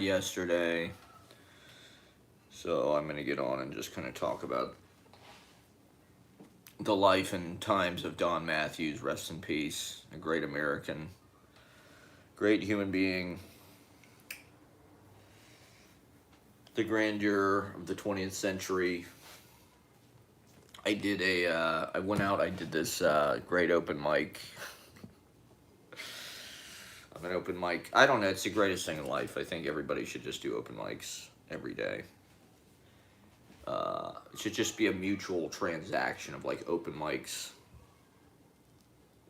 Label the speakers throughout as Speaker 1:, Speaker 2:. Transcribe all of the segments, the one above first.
Speaker 1: yesterday, so I'm going to get on and just kind of talk about the life and times of Don Matthews. Rest in peace. A great American, great human being, the grandeur of the 20th century. I went out, I did this great open mic. I'm an open mic. I don't know, it's the greatest thing in life. I think everybody should just do open mics every day. It should just be a mutual transaction of like open mics.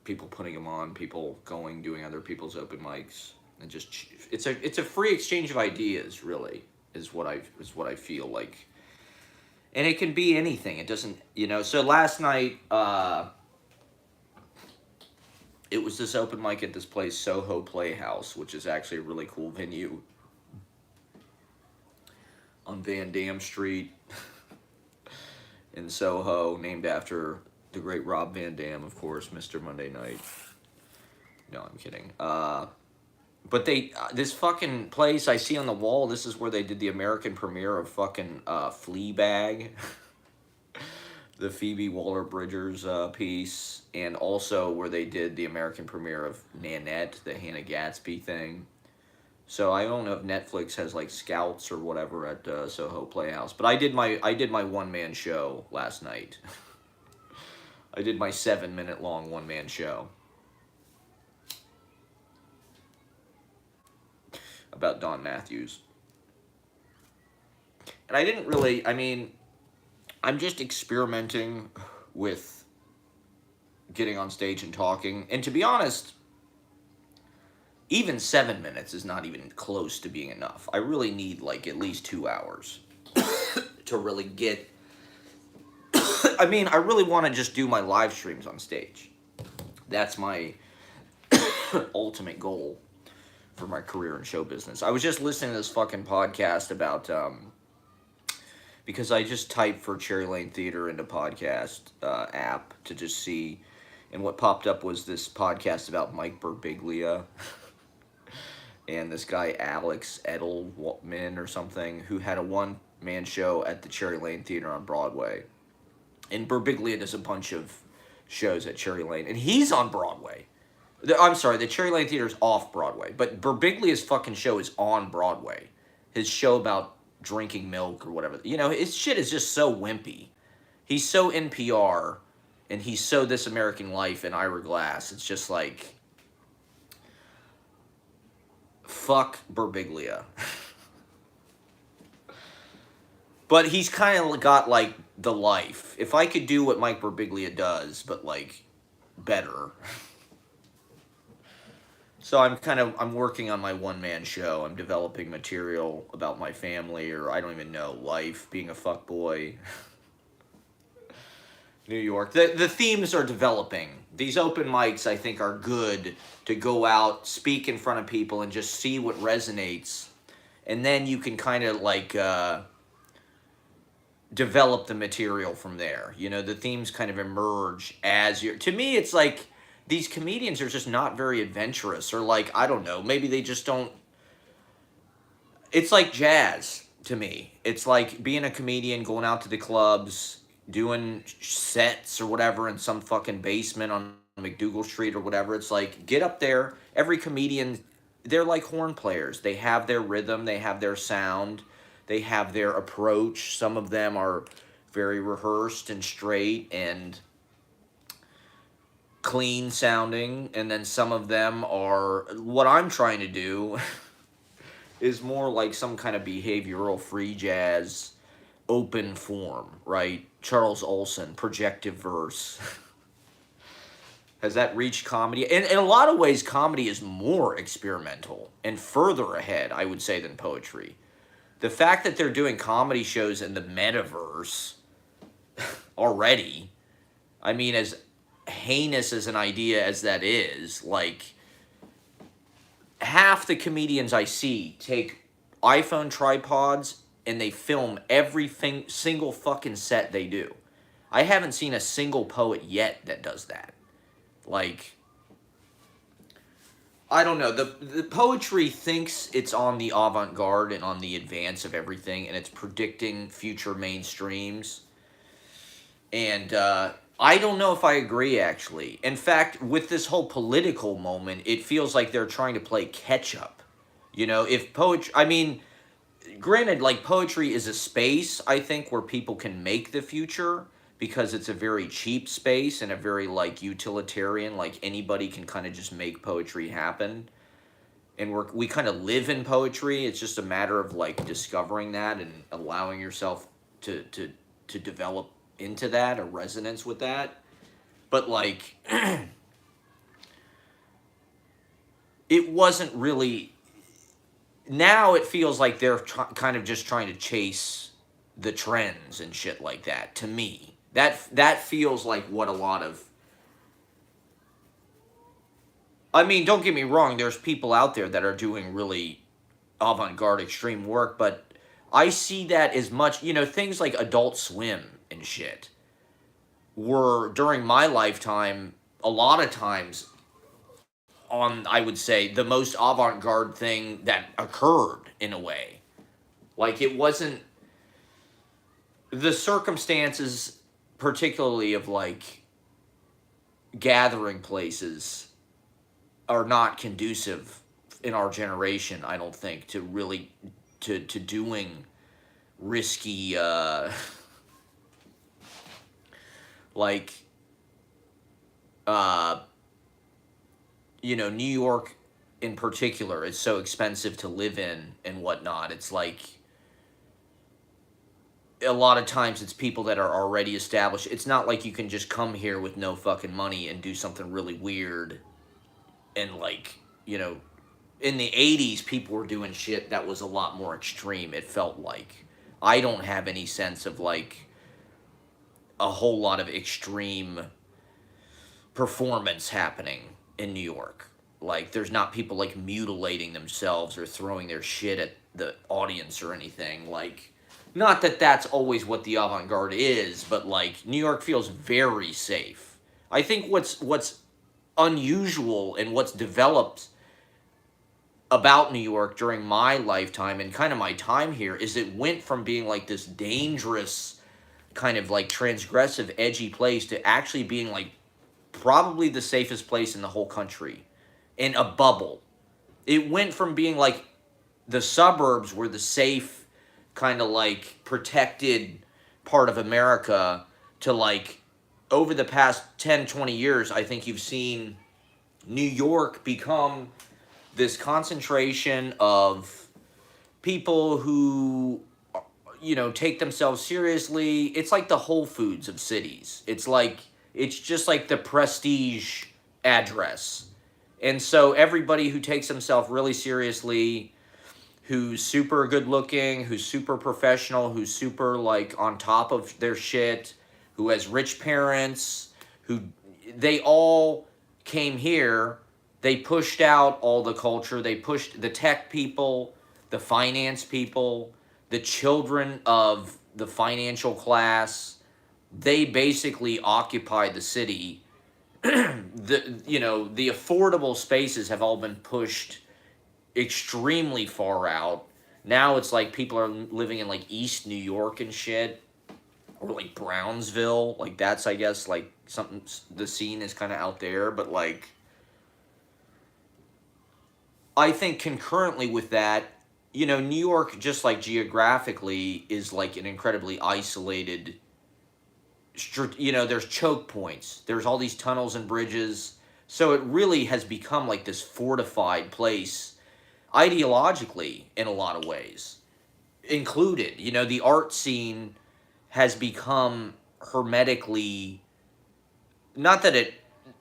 Speaker 1: People putting them on, people going, doing other people's open mics. And just, it's a free exchange of ideas, really, is what I feel like. And it can be anything. It doesn't, so last night, it was this open mic at this place, Soho Playhouse, which is actually a really cool venue on Van Dam Street in Soho, named after the great Rob Van Dam, of course, Mr. Monday Night. No, I'm kidding. But this fucking place I see on the wall, this is where they did the American premiere of fucking Fleabag. The Phoebe Waller-Bridgers piece, and also where they did the American premiere of Nanette, the Hannah Gadsby thing. So I don't know if Netflix has like scouts or whatever at Soho Playhouse, but I did my one-man show last night. I did my 7-minute long one-man show about Don Matthews. And I didn't really, I'm just experimenting with getting on stage and talking. And to be honest, even 7 minutes is not even close to being enough. I really need like at least 2 hours to really get... I really want to just do my live streams on stage. That's my ultimate goal for my career in show business. I was just listening to this fucking podcast about... because I just typed for Cherry Lane Theater into podcast app to just see, and what popped up was this podcast about Mike Birbiglia and this guy Alex Edelman or something, who had a one-man show at the Cherry Lane Theater on Broadway. And Birbiglia does a bunch of shows at Cherry Lane, and he's on Broadway. I'm sorry, the Cherry Lane Theater's off Broadway, but Birbiglia's fucking show is on Broadway. His show about drinking milk or whatever. His shit is just so wimpy. He's so NPR, and he's so This American Life and Ira Glass. It's just like, fuck Birbiglia. But he's kind of got, like, the life. If I could do what Mike Birbiglia does, but, like, better... So I'm working on my one-man show. I'm developing material about my family, or I don't even know, life, being a fuckboy. New York. The themes are developing. These open mics, I think, are good to go out, speak in front of people, and just see what resonates. And then you can kind of, like, develop the material from there. The themes kind of emerge as you're... To me, it's like... These comedians are just not very adventurous, or like, I don't know, maybe they just don't... It's like jazz to me. It's like being a comedian, going out to the clubs, doing sets or whatever in some fucking basement on McDougal Street or whatever. It's like, get up there. Every comedian, they're like horn players. They have their rhythm, they have their sound, they have their approach. Some of them are very rehearsed and straight and... clean sounding, and then some of them are, what I'm trying to do is more like some kind of behavioral free jazz open form, right? Charles Olson, projective verse. Has that reached comedy? And in a lot of ways, comedy is more experimental and further ahead, I would say, than poetry. The fact that they're doing comedy shows in the metaverse already, as heinous as an idea as that is, like, half the comedians I see take iPhone tripods and they film everything, single fucking set they do. I haven't seen a single poet yet that does that. Like, I don't know. The poetry thinks it's on the avant-garde and on the advance of everything, and it's predicting future mainstreams. And I don't know if I agree, actually. In fact, with this whole political moment, it feels like they're trying to play catch up. You know, if poetry, I mean, granted, like poetry is a space, I think, where people can make the future because it's a very cheap space and a very like utilitarian, like anybody can kind of just make poetry happen. And we kind of live in poetry. It's just a matter of like discovering that and allowing yourself to develop into that, a resonance with that. But like it wasn't really, now it feels like they're kind of just trying to chase the trends and shit like that. To me, that feels like what a lot of, I mean, don't get me wrong, there's people out there that are doing really avant-garde extreme work, but I see that as much, you know, things like Adult Swim and shit were during my lifetime a lot of times on, I would say, the most avant-garde thing that occurred in a way. Like it wasn't the circumstances, particularly of like gathering places, are not conducive in our generation, I don't think, to really to doing risky like uh you know, New York in particular is so expensive to live in and whatnot. It's like a lot of times it's people that are already established. It's not like you can just come here with no fucking money and do something really weird and like, you know, in the 80s people were doing shit that was a lot more extreme, it felt like. I don't have any sense of like a whole lot of extreme performance happening in New York. Like there's not people like mutilating themselves or throwing their shit at the audience or anything. Like not that that's always what the avant-garde is, but like New York feels very safe. I think what's unusual and what's developed about New York during my lifetime and kind of my time here is it went from being like this dangerous kind of like transgressive edgy place to actually being like probably the safest place in the whole country in a bubble. It went from being like the suburbs were the safe kind of like protected part of America to like over the past 10, 20 years, I think you've seen New York become this concentration of people who, you know, take themselves seriously. It's like the Whole Foods of cities. It's like, it's just like the prestige address. And so everybody who takes themselves really seriously, who's super good looking, who's super professional, who's super like on top of their shit, who has rich parents, who they all came here. They pushed out all the culture. They pushed the tech people, the finance people, the children of the financial class. They basically occupied the city. The, you know, the affordable spaces have all been pushed extremely far out. Now it's like people are living in like East New York and shit, or like Brownsville. Like that's, I guess, like something, the scene is kind of out there. But like I think concurrently with that, you know, New York, just like geographically, is like an incredibly isolated, you know, there's choke points. There's all these tunnels and bridges. So it really has become like this fortified place ideologically in a lot of ways. Included, you know, the art scene has become hermetically, not that it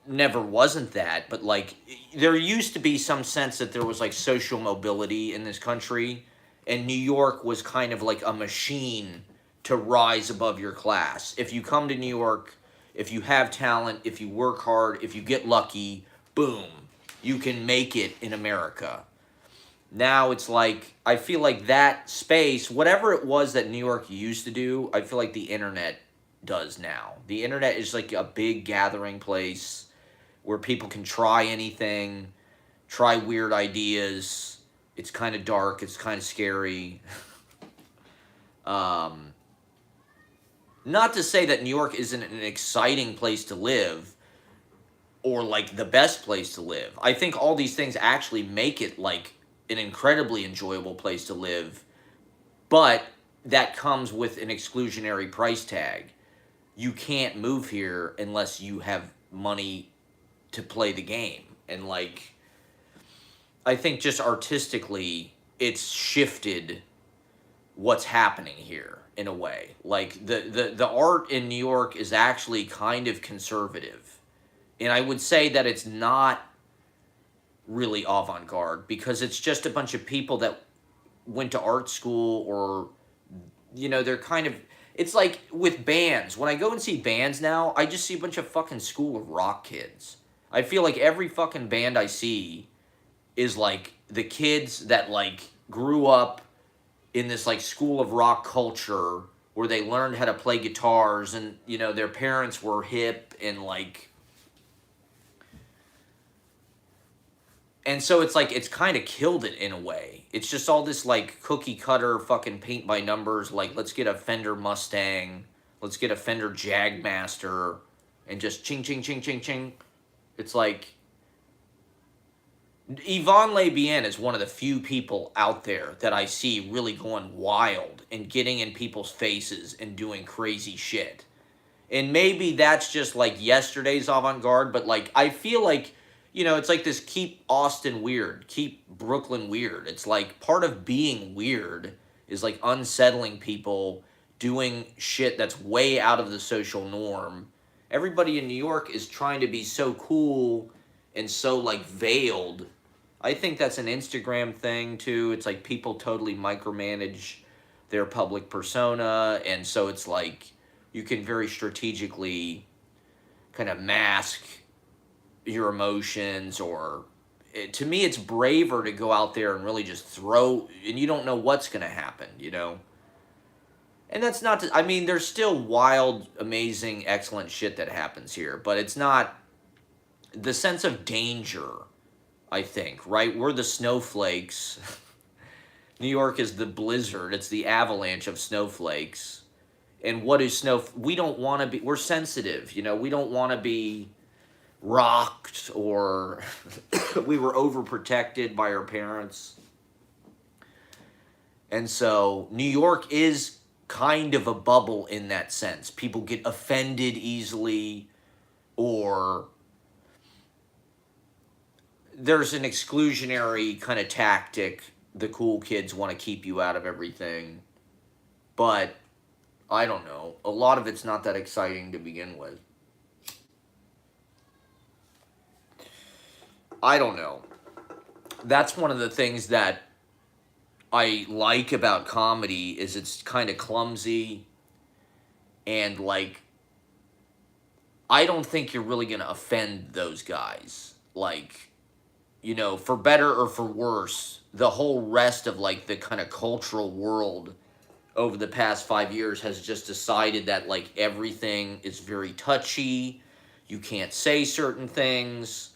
Speaker 1: never wasn't that, but like there used to be some sense that there was like social mobility in this country, and New York was kind of like a machine to rise above your class. If you come to New York, if you have talent, if you work hard, if you get lucky, boom, you can make it in America. Now it's like, I feel like that space, whatever it was that New York used to do, I feel like the internet does now. The internet is like a big gathering place where people can try anything, try weird ideas. It's kind of dark. It's kind of scary. um, Not to say that New York isn't an exciting place to live or like the best place to live. I think all these things actually make it like an incredibly enjoyable place to live, but that comes with an exclusionary price tag. You can't move here unless you have money to play the game. And like, I think just artistically, it's shifted what's happening here in a way. Like the art in New York is actually kind of conservative. And I would say that it's not really avant-garde because it's just a bunch of people that went to art school or they're kind of it's like with bands. When I go and see bands now, I just see a bunch of fucking School of Rock kids. I feel like every fucking band I see is like the kids that like grew up in this like School of Rock culture where they learned how to play guitars and their parents were hip and like. And so it's like, it's kind of killed it in a way. It's just all this like cookie cutter fucking paint by numbers. Like, let's get a Fender Mustang. Let's get a Fender Jagmaster. And just ching, ching, ching, ching, ching. It's like, Yvonne Le Bien is one of the few people out there that I see really going wild and getting in people's faces and doing crazy shit. And maybe that's just like yesterday's avant-garde, but like, I feel like, it's like this keep Austin weird, keep Brooklyn weird. It's like part of being weird is like unsettling people, doing shit that's way out of the social norm. Everybody in New York is trying to be so cool and so like veiled. I think that's an Instagram thing too. It's like people totally micromanage their public persona. And so it's like you can very strategically kind of mask your emotions to me it's braver to go out there and really just throw and you don't know what's going to happen. And that's not to, I mean there's still wild, amazing, excellent shit that happens here, but it's not the sense of danger. I think, right? We're the snowflakes. New York is the blizzard. It's the avalanche of snowflakes. And what is we don't want to be, we're sensitive, we don't want to be rocked or we were overprotected by our parents. And so New York is kind of a bubble in that sense. People get offended easily, or there's an exclusionary kind of tactic. The cool kids want to keep you out of everything. But I don't know. A lot of it's not that exciting to begin with. I don't know. That's one of the things that I like about comedy is it's kind of clumsy and like I don't think you're really going to offend those guys. Like, for better or for worse, the whole rest of like the kind of cultural world over the past 5 years has just decided that like everything is very touchy. You can't say certain things.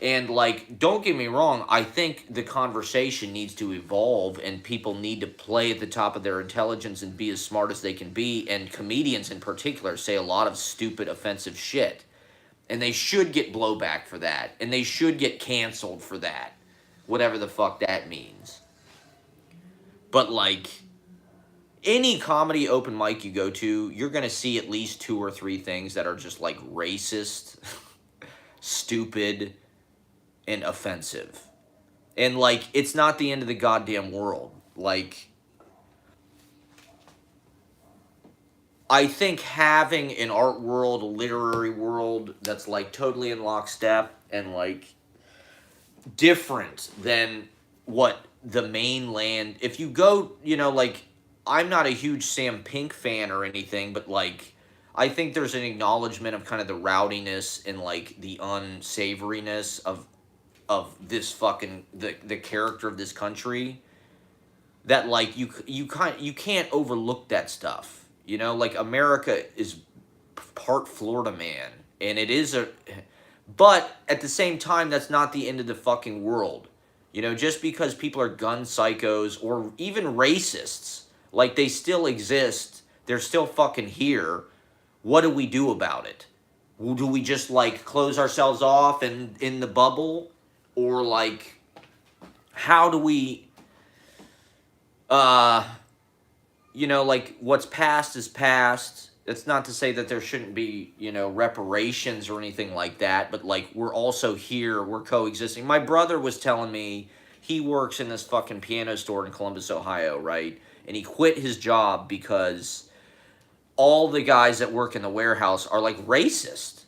Speaker 1: And, like, don't get me wrong, I think the conversation needs to evolve and people need to play at the top of their intelligence and be as smart as they can be. And comedians in particular say a lot of stupid, offensive shit. And they should get blowback for that. And they should get canceled for that. Whatever the fuck that means. But, like, any comedy open mic you go to, you're going to see at least 2 or 3 things that are just, like, racist, stupid, and offensive. And, like, it's not the end of the goddamn world. Like, I think having an art world, a literary world that's, like, totally in lockstep and, like, different than what the mainland... If you go, like, I'm not a huge Sam Pink fan or anything, but, like, I think there's an acknowledgement of kind of the rowdiness and, like, the unsavoriness of this fucking the character of this country that like you can't overlook that stuff. Like America is part Florida man, and it is But at the same time, that's not the end of the fucking world. You know, just because people are gun psychos or even racists, like they still exist, they're still fucking here. What do we do about it? Do we just like close ourselves off and in the bubble? Or like, how do we, uh, you know, like what's past is past. That's not to say that there shouldn't be, you know, reparations or anything like that, but like we're also here, we're coexisting. My brother was telling me he works in this fucking piano store in Columbus, Ohio, right? And he quit his job because all the guys that work in the warehouse are like racist.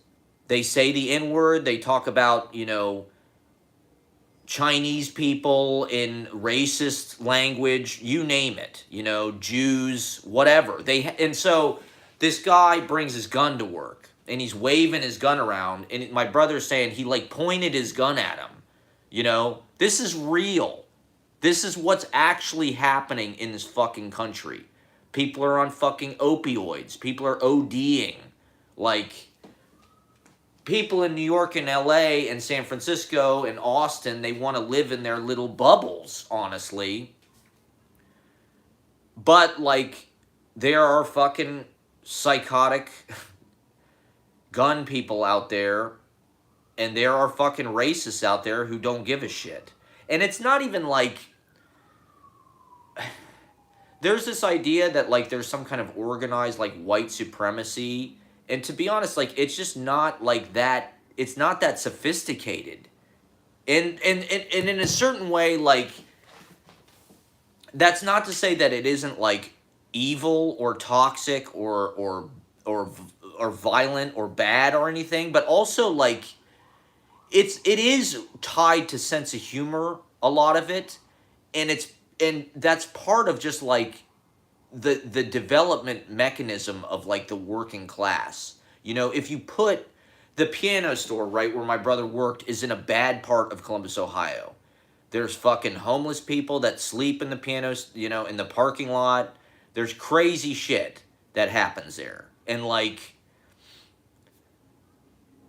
Speaker 1: They say the N-word, they talk about, you know, Chinese people in racist language, you name it, you know, Jews, whatever. And so this guy brings his gun to work and he's waving his gun around, and my brother's saying he like pointed his gun at him. You know, this is real. This is what's actually happening in this fucking country. People are on fucking opioids. People are ODing. Like, people in New York and LA and San Francisco and Austin, they want to live in their little bubbles, honestly. But, like, there are fucking psychotic gun people out there, and there are fucking racists out there who don't give a shit. And it's not even like, there's this idea that like there's some kind of organized like white supremacy, and to be honest, like it's just not like that. It's not that sophisticated, and in a certain way, like that's not to say that it isn't like evil or toxic or violent or bad or anything, but also like it is tied to sense of humor, a lot of it, and that's part of just like the development mechanism of like the working class. You know, if you put the piano store, right, where my brother worked, is in a bad part of Columbus, Ohio. There's fucking homeless people that sleep in the pianos, you know, in the parking lot. There's crazy shit that happens there. And like,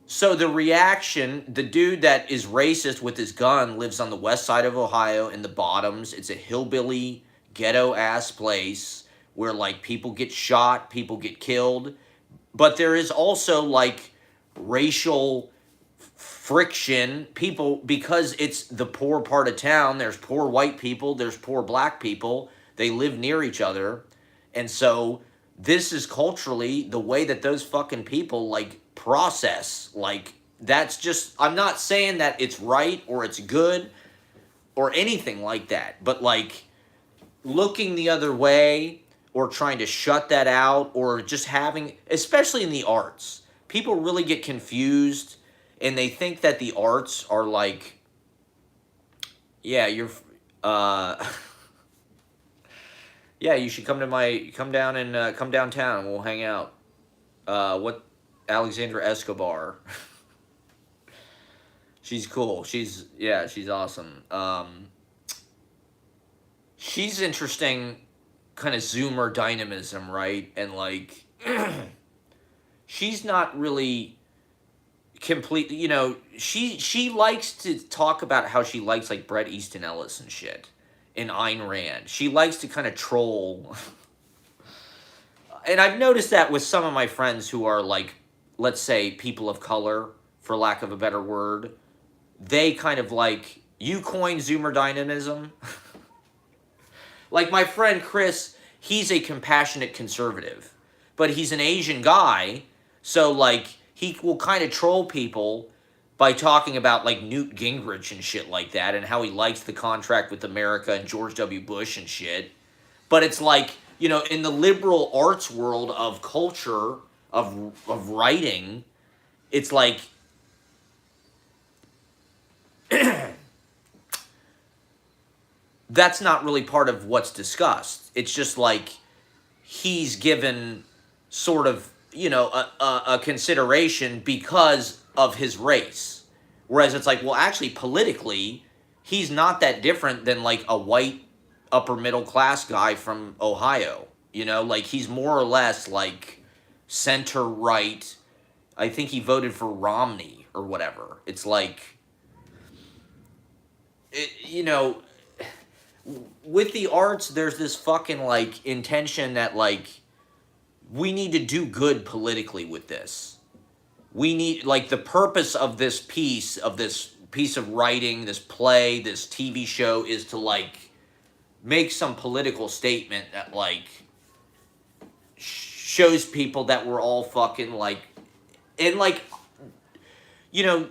Speaker 1: so the reaction, the dude that is racist with his gun lives on the west side of Ohio in the Bottoms. It's a hillbilly, ghetto-ass place where, like, people get shot, people get killed. But there is also, like, racial friction. People, because it's the poor part of town, there's poor white people, there's poor black people. They live near each other. And so this is culturally the way that those fucking people, like, process. Like, that's just, I'm not saying that it's right or it's good or anything like that, but like looking the other way or trying to shut that out, or just having, especially in the arts, people really get confused and they think that the arts are like, yeah, you're yeah, you should come downtown and we'll hang out. What Alexandra Escobar. She's cool. She's awesome. She's interesting, kind of Zoomer dynamism, right? And like, she's not really completely, you know, she likes to talk about how she likes like Bret Easton Ellis and shit, and Ayn Rand. She likes to kind of troll. And I've noticed that with some of my friends who are like, let's say, people of color, for lack of a better word. They kind of like, you coined Zoomer dynamism. Like my friend Chris, he's a compassionate conservative, but he's an Asian guy, so like he will kind of troll people by talking about like Newt Gingrich and shit like that, and how he likes the contract with America and George W. Bush and shit. But it's like, you know, in the liberal arts world of culture, of writing, it's like that's not really part of what's discussed. It's just like he's given sort of, you know, a consideration because of his race. Whereas it's like, well, actually, politically, he's not that different than like a white upper middle class guy from Ohio. You know, like he's more or less like center right. I think he voted for Romney or whatever. It's like, you know, with the arts, there's this fucking, like, intention that, like, we need to do good politically with this. We need, like, the purpose of this piece of writing, this play, this TV show is to, like, make some political statement that, like, shows people that we're all fucking, like, and, like, you know,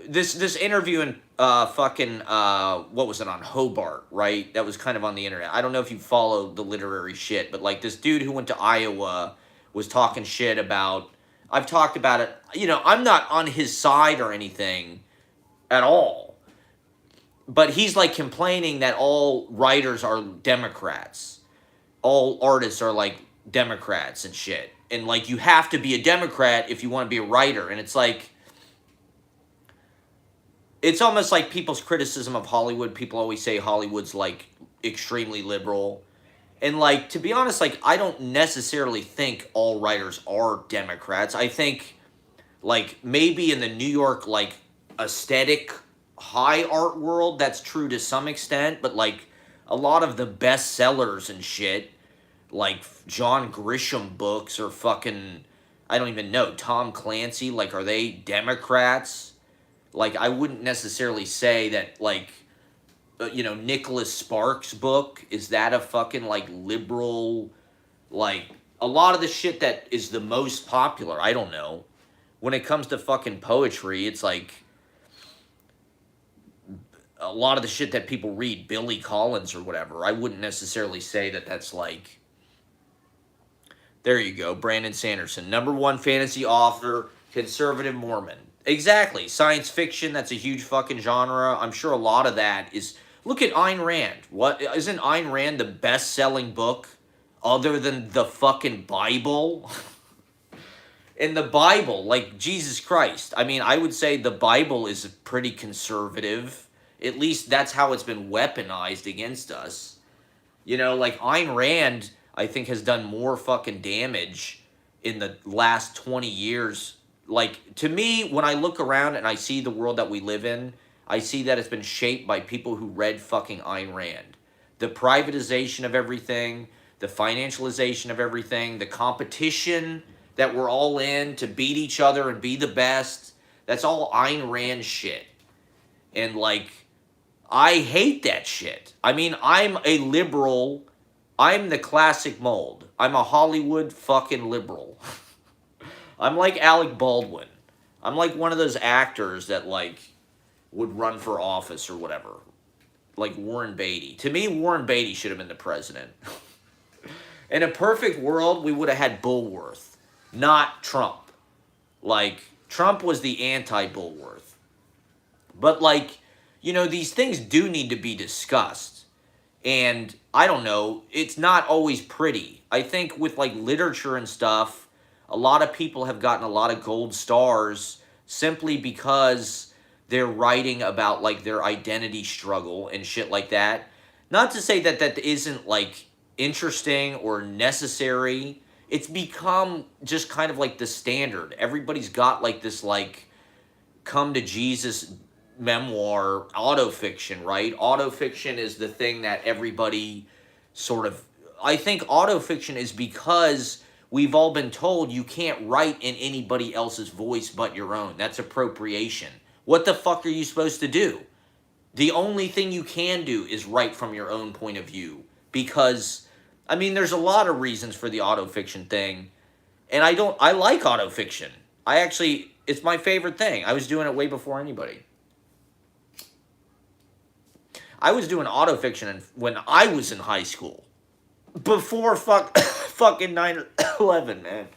Speaker 1: this interview in what was it, on Hobart, right? That was kind of on the internet. I don't know if you follow the literary shit, but, like, this dude who went to Iowa was talking shit about, I've talked about it, you know, I'm not on his side or anything at all, but he's, like, complaining that all writers are Democrats. All artists are, like, Democrats and shit. And, like, you have to be a Democrat if you want to be a writer. And it's like, it's almost like people's criticism of Hollywood. People always say Hollywood's, like, extremely liberal. And, like, to be honest, like, I don't necessarily think all writers are Democrats. I think, like, maybe in the New York, like, aesthetic high art world, that's true to some extent. But, like, a lot of the bestsellers and shit, like John Grisham books or fucking, I don't even know, Tom Clancy, like, are they Democrats? Like, I wouldn't necessarily say that, like, you know, Nicholas Sparks' book, is that a fucking, like, liberal, like, a lot of the shit that is the most popular, I don't know. When it comes to fucking poetry, it's like, a lot of the shit that people read, Billy Collins or whatever, I wouldn't necessarily say that that's, like, there you go, Brandon Sanderson, #1 fantasy author, conservative Mormon. Exactly, science fiction, that's a huge fucking genre. I'm sure a lot of that is, look at Ayn Rand. What, isn't Ayn Rand the best-selling book other than the fucking Bible? In the Bible, like, Jesus Christ. I mean, I would say the Bible is pretty conservative. At least that's how it's been weaponized against us. You know, like, Ayn Rand, I think, has done more fucking damage in the last 20 years. Like, to me, when I look around and I see the world that we live in, I see that it's been shaped by people who read fucking Ayn Rand. The privatization of everything, the financialization of everything, the competition that we're all in to beat each other and be the best, that's all Ayn Rand shit. And, like, I hate that shit. I mean, I'm a liberal. I'm the classic mold. I'm a Hollywood fucking liberal. I'm like Alec Baldwin. I'm like one of those actors that, like, would run for office or whatever. Like Warren Beatty. To me, Warren Beatty should have been the president. In a perfect world, we would have had Bulworth, not Trump. Like, Trump was the anti-Bulworth. But, like, you know, these things do need to be discussed. And, I don't know, it's not always pretty. I think with, like, literature and stuff, a lot of people have gotten a lot of gold stars simply because they're writing about, like, their identity struggle and shit like that. Not to say that that isn't, like, interesting or necessary. It's become just kind of like the standard. Everybody's got, like, this, like, come to Jesus memoir autofiction, right? Autofiction is the thing that everybody sort of, I think autofiction is because we've all been told you can't write in anybody else's voice but your own. That's appropriation. What the fuck are you supposed to do? The only thing you can do is write from your own point of view. Because, I mean, there's a lot of reasons for the autofiction thing. And I like autofiction. I actually, it's my favorite thing. I was doing it way before anybody. I was doing autofiction when I was in high school. Before fucking 9/11, man.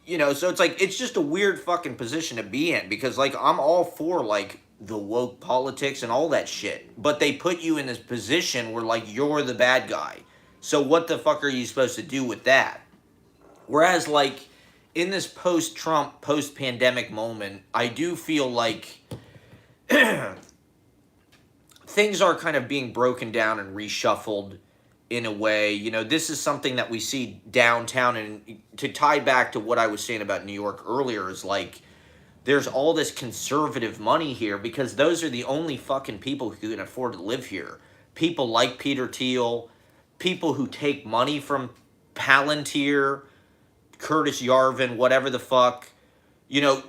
Speaker 1: You know, so it's like, it's just a weird fucking position to be in. Because, like, I'm all for, like, the woke politics and all that shit. But they put you in this position where, like, you're the bad guy. So what the fuck are you supposed to do with that? Whereas, like, in this post-Trump, post-pandemic moment, I do feel like things are kind of being broken down and reshuffled in a way. You know, this is something that we see downtown, and to tie back to what I was saying about New York earlier is like, there's all this conservative money here because those are the only fucking people who can afford to live here. People like Peter Thiel, people who take money from Palantir, Curtis Yarvin, whatever the fuck. You know,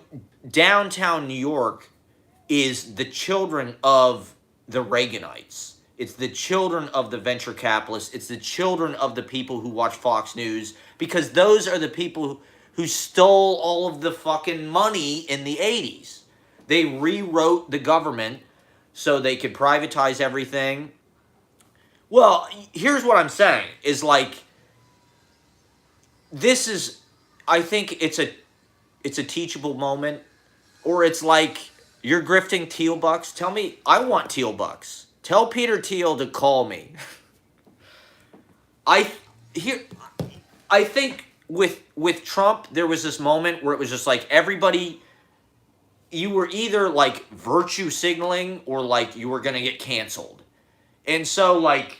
Speaker 1: downtown New York is the children of the Reaganites. It's the children of the venture capitalists. It's the children of the people who watch Fox News, because those are the people who stole all of the fucking money in the 80s. They rewrote the government so they could privatize everything. Well, here's what I'm saying, is like, this is, I think it's a teachable moment, or it's like, you're grifting Teal bucks. Tell me, I want Teal bucks. Tell Peter Thiel to call me. I think with Trump, there was this moment where it was just like everybody, you were either like virtue signaling or like you were going to get canceled. And so like,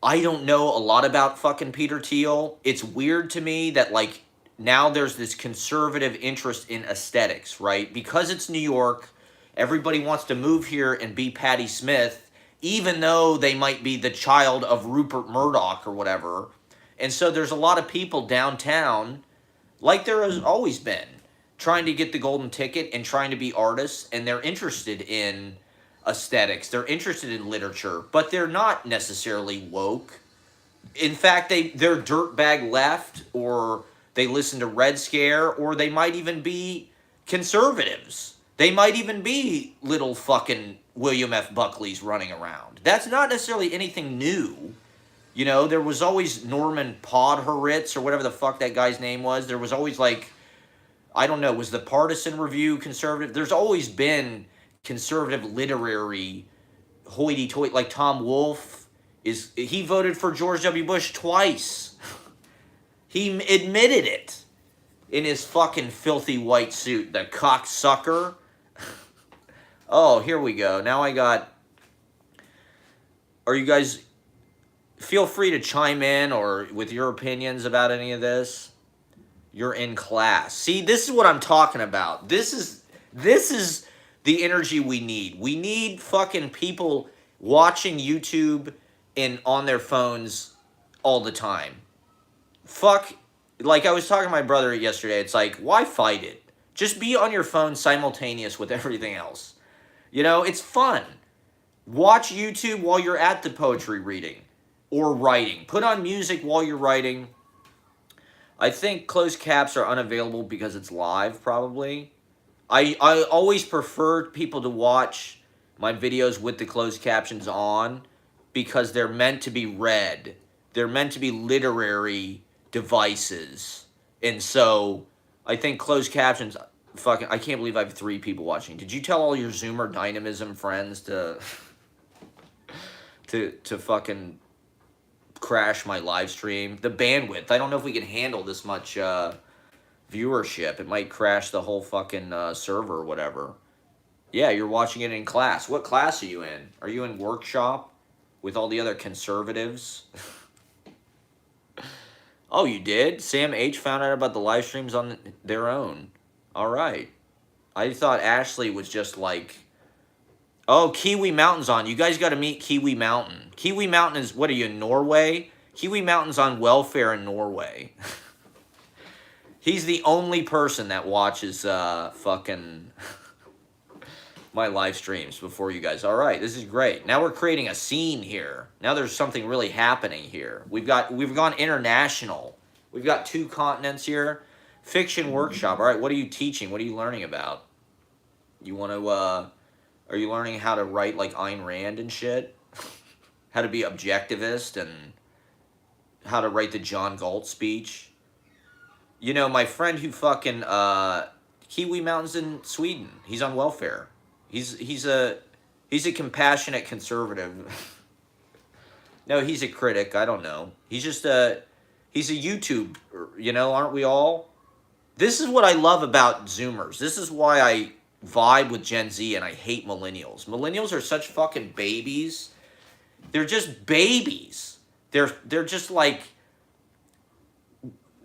Speaker 1: I don't know a lot about fucking Peter Thiel. It's weird to me that like now there's this conservative interest in aesthetics, right? Because it's New York, everybody wants to move here and be Patti Smith, even though they might be the child of Rupert Murdoch or whatever. And so there's a lot of people downtown, like there has always been, trying to get the golden ticket and trying to be artists, and they're interested in aesthetics. They're interested in literature, but they're not necessarily woke. In fact, they're dirtbag left, or they listen to Red Scare, or they might even be conservatives. They might even be little fucking William F. Buckleys running around. That's not necessarily anything new. You know, there was always Norman Podhoretz, or whatever the fuck that guy's name was. There was always like, I don't know, was the Partisan Review conservative? There's always been conservative literary hoity-toity, like Tom Wolfe. He voted for George W. Bush twice. He admitted it in his fucking filthy white suit, the cocksucker. Oh, here we go. Now I got... Are you guys... Feel free to chime in or with your opinions about any of this. You're in class. See, this is what I'm talking about. This is the energy we need. We need fucking people watching YouTube and on their phones all the time. Fuck, like I was talking to my brother yesterday, it's like, why fight it? Just be on your phone simultaneous with everything else. You know, it's fun. Watch YouTube while you're at the poetry reading or writing. Put on music while you're writing. I think closed caps are unavailable because it's live, probably. I always prefer people to watch my videos with the closed captions on because they're meant to be read. They're meant to be literary devices. And so I think closed captions, fucking, I can't believe I have 3 people watching. Did you tell all your Zoomer Dynamism friends to fucking crash my live stream? The bandwidth, I don't know if we can handle this much viewership. It might crash the whole fucking server or whatever. Yeah, you're watching it in class. What class are you in? Are you in workshop with all the other conservatives? Oh, you did? Sam H found out about the live streams on their own. All right. I thought Ashley was just like, oh, Kiwi Mountain's on. You guys got to meet Kiwi Mountain. Kiwi Mountain is, what are you, in Norway? Kiwi Mountain's on welfare in Norway. He's the only person that watches fucking my live streams before you guys. All right, this is great. Now we're creating a scene here. Now there's something really happening here. We've gone international. We've got 2 continents here. Fiction workshop. All right, what are you teaching? What are you learning about? You want to are you learning how to write like Ayn Rand and shit? How to be objectivist and how to write the John Galt speech? You know, my friend who fucking Kiwi Mountain's in Sweden. He's on welfare. He's a compassionate conservative. No, he's a critic. I don't know. He's just he's a YouTube, you know, aren't we all? This is what I love about Zoomers. This is why I vibe with Gen Z and I hate millennials. Millennials are such fucking babies. They're just babies. They're just like,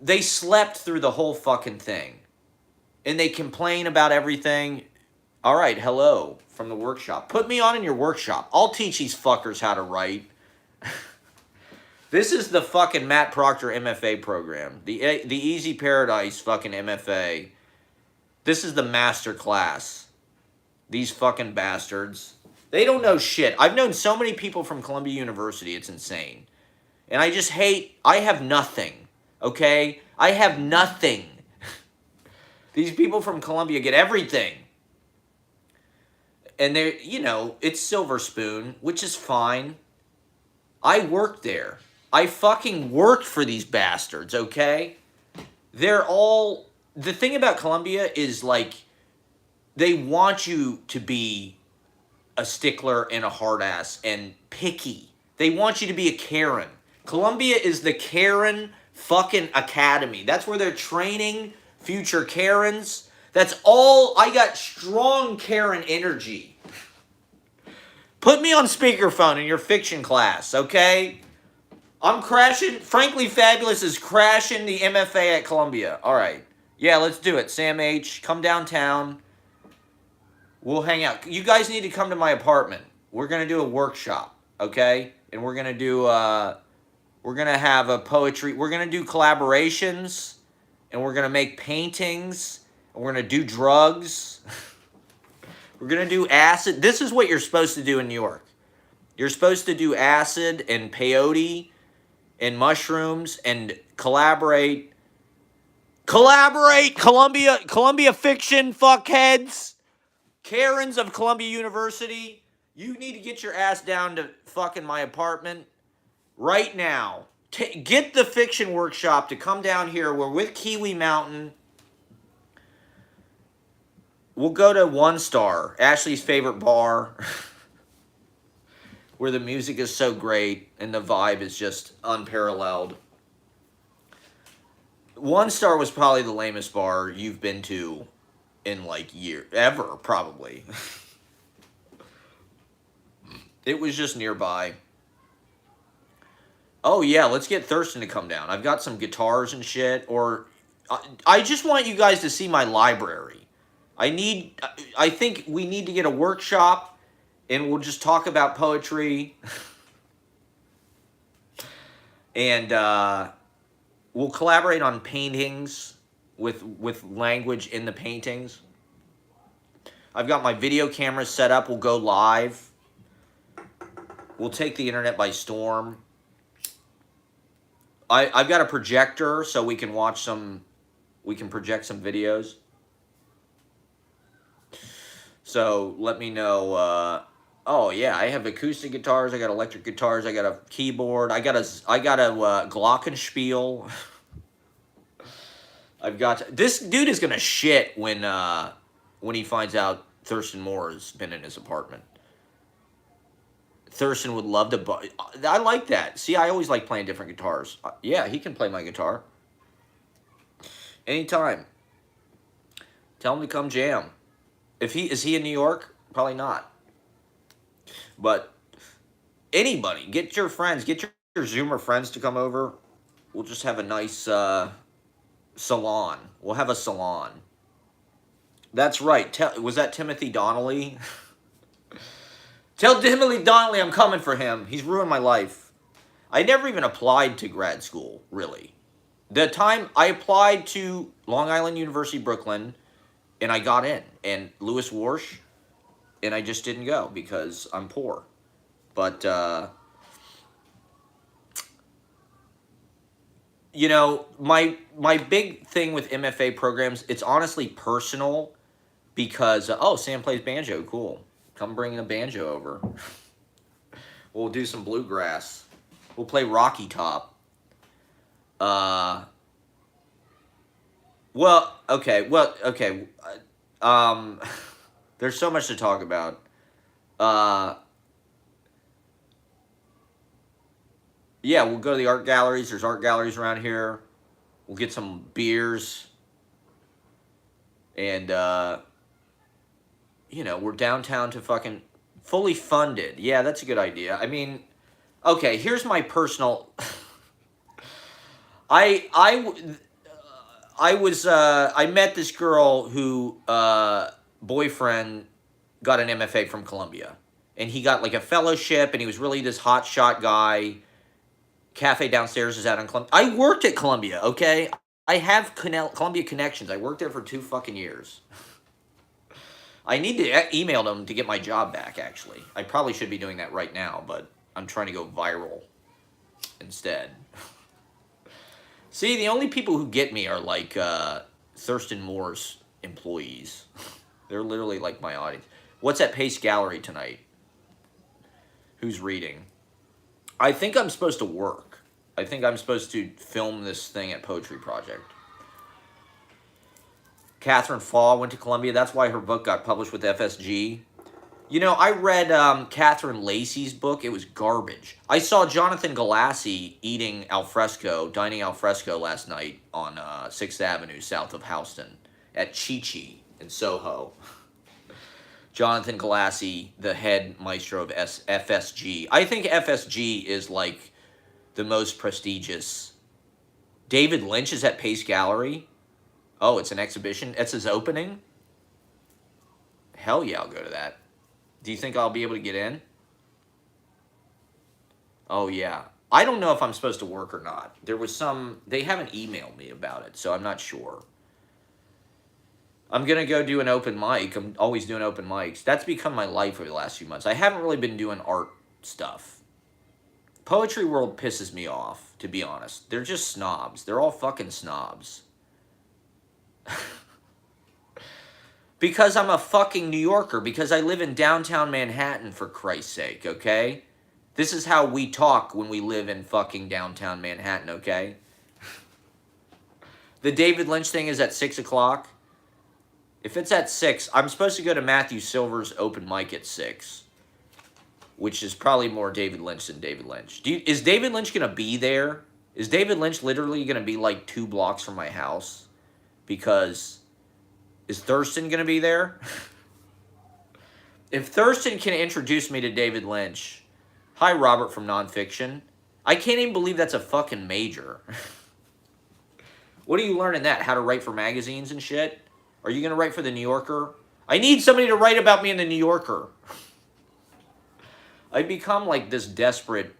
Speaker 1: they slept through the whole fucking thing. And they complain about everything. All right, hello from the workshop. Put me on in your workshop. I'll teach these fuckers how to write. This is the fucking Matt Proctor MFA program. The Easy Paradise fucking MFA. This is the master class. These fucking bastards. They don't know shit. I've known so many people from Columbia University. It's insane. And I just hate, I have nothing. Okay? I have nothing. These people from Columbia get everything. And they're, you know, it's Silver Spoon, which is fine. I worked there. I fucking worked for these bastards, okay? They're all... The thing about Columbia is, like, they want you to be a stickler and a hard ass and picky. They want you to be a Karen. Columbia is the Karen fucking academy. That's where they're training future Karens. That's all. I got strong Karen energy. Put me on speakerphone in your fiction class, okay? I'm crashing. Frankly Fabulous is crashing the MFA at Columbia. All right. Yeah, let's do it. Sam H., come downtown. We'll hang out. You guys need to come to my apartment. We're going to do a workshop, okay? And we're going to do, we're going to have a poetry. We're going to do collaborations. And we're going to make paintings. And we're going to do drugs. We're going to do acid. This is what you're supposed to do in New York. You're supposed to do acid and peyote and mushrooms and collaborate. Collaborate, Columbia fiction, fuckheads. Karens of Columbia University. You need to get your ass down to fucking my apartment right now. Get the fiction workshop to come down here. We're with Kiwi Mountain. We'll go to One Star, Ashley's favorite bar, where the music is so great and the vibe is just unparalleled. One Star was probably the lamest bar you've been to in like ever, probably. It was just nearby. Oh yeah, let's get Thurston to come down. I've got some guitars and shit. Or I just want you guys to see my library. I think we need to get a workshop, and we'll just talk about poetry. And we'll collaborate on paintings with language in the paintings. I've got my video cameras set up. We'll go live. We'll take the internet by storm. I've got a projector so we can watch some, we can project some videos. So let me know. Oh yeah, I have acoustic guitars. I got electric guitars. I got a keyboard. I got a glockenspiel. I've got this dude is gonna shit when he finds out Thurston Moore has been in his apartment. Thurston would love to. I like that. See, I always like playing different guitars. Yeah, he can play my guitar anytime. Tell him to come jam. Is he in New York? Probably not. But anybody, get your friends, get your Zoomer friends to come over. We'll just have a nice salon. We'll have a salon. That's right. Was that Timothy Donnelly? Tell Timothy Donnelly I'm coming for him. He's ruined my life. I never even applied to grad school, really. The time I applied to Long Island University, Brooklyn, and I got in. And Lewis Warsh, and I just didn't go because I'm poor. But, you know, my big thing with MFA programs, it's honestly personal because, oh, Sam plays banjo, cool. Come bring a banjo over. We'll do some bluegrass. We'll play Rocky Top. Well, okay. There's so much to talk about. Yeah, we'll go to the art galleries. There's art galleries around here. We'll get some beers. And, you know, we're downtown to fucking fully funded. Yeah, that's a good idea. I mean, Okay, here's my personal. I I met this girl who boyfriend got an MFA from Columbia, and he got like a fellowship, and he was really this hot shot guy. Cafe downstairs is out on Columbia. I worked at Columbia. Okay, I have Columbia connections. I worked there for 2 fucking years. I need to email them to get my job back. Actually, I probably should be doing that right now, but I'm trying to go viral instead. See, the only people who get me are like Thurston Moore's employees. They're literally like my audience. What's at Pace Gallery tonight? Who's reading? I think I'm supposed to work. I think I'm supposed to film this thing at Poetry Project. Catherine Faw went to Columbia. That's why her book got published with FSG. You know, I read Catherine Lacey's book. It was garbage. I saw Jonathan Galassi eating dining al fresco last night on 6th Avenue south of Houston at Chi Chi in Soho. Jonathan Galassi, the head maestro of FSG. I think FSG is like the most prestigious. David Lynch is at Pace Gallery. Oh, it's an exhibition. It's his opening. Hell yeah, I'll go to that. Do you think I'll be able to get in? Oh, yeah. I don't know if I'm supposed to work or not. They haven't emailed me about it, so I'm not sure. I'm going to go do an open mic. I'm always doing open mics. That's become my life over the last few months. I haven't really been doing art stuff. Poetry world pisses me off, to be honest. They're just snobs. They're all fucking snobs. Because I'm a fucking New Yorker. Because I live in downtown Manhattan, for Christ's sake, okay? This is how we talk when we live in fucking downtown Manhattan, okay? The David Lynch thing is at 6 o'clock. If it's at 6, I'm supposed to go to Matthew Silver's open mic at 6. Which is probably more David Lynch than David Lynch. Is David Lynch going to be there? Is David Lynch literally going to be like 2 blocks from my house? Because... is Thurston going to be there? If Thurston can introduce me to David Lynch... Hi, Robert from Nonfiction. I can't even believe that's a fucking major. What are you learning that? How to write for magazines and shit? Are you going to write for The New Yorker? I need somebody to write about me in The New Yorker. I've become like this desperate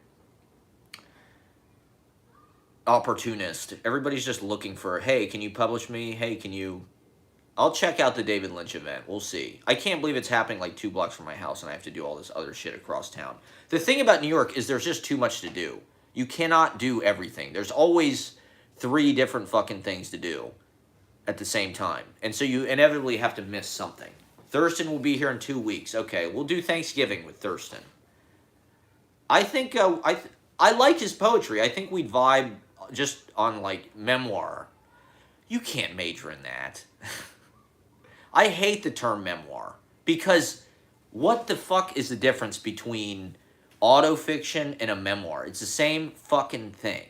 Speaker 1: opportunist. Everybody's just looking for, hey, can you publish me? Hey, can you... I'll check out the David Lynch event. We'll see. I can't believe it's happening like 2 blocks from my house and I have to do all this other shit across town. The thing about New York is there's just too much to do. You cannot do everything. There's always 3 different fucking things to do at the same time. And so you inevitably have to miss something. Thurston will be here in 2 weeks. Okay, we'll do Thanksgiving with Thurston. I think I like his poetry. I think we'd vibe just on like memoir. You can't major in that. I hate the term memoir because what the fuck is the difference between autofiction and a memoir? It's the same fucking thing.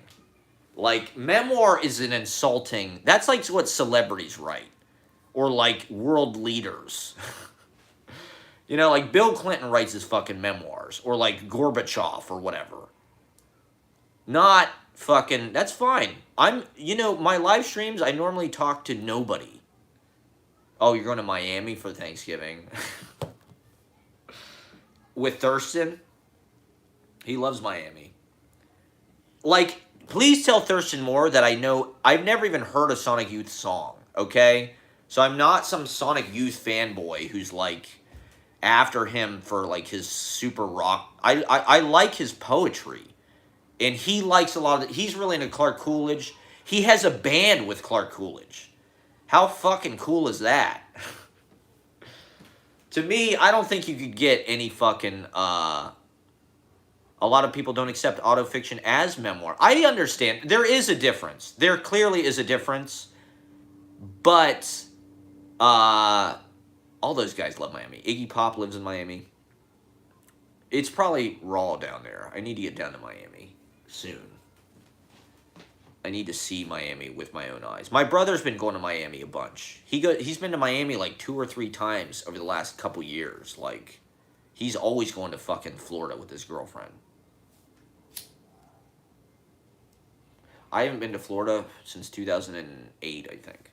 Speaker 1: Like, memoir is an insulting... That's like what celebrities write. Or like world leaders. You know, like Bill Clinton writes his fucking memoirs. Or like Gorbachev or whatever. Not fucking... That's fine. You know, my live streams, I normally talk to nobody. Oh, you're going to Miami for Thanksgiving? With Thurston? He loves Miami. Like, please tell Thurston Moore that I know... I've never even heard a Sonic Youth song, okay? So I'm not some Sonic Youth fanboy who's, like, after him for, like, his super rock... I like his poetry. And he likes a lot of... He's really into Clark Coolidge. He has a band with Clark Coolidge. How fucking cool is that? To me, I don't think you could get any fucking... A lot of people don't accept autofiction as memoir. I understand. There is a difference. There clearly is a difference. But... all those guys love Miami. Iggy Pop lives in Miami. It's probably raw down there. I need to get down to Miami soon. I need to see Miami with my own eyes. My brother's been going to Miami a bunch. He's been to Miami like 2 or 3 times over the last couple years. Like, he's always going to fucking Florida with his girlfriend. I haven't been to Florida since 2008, I think.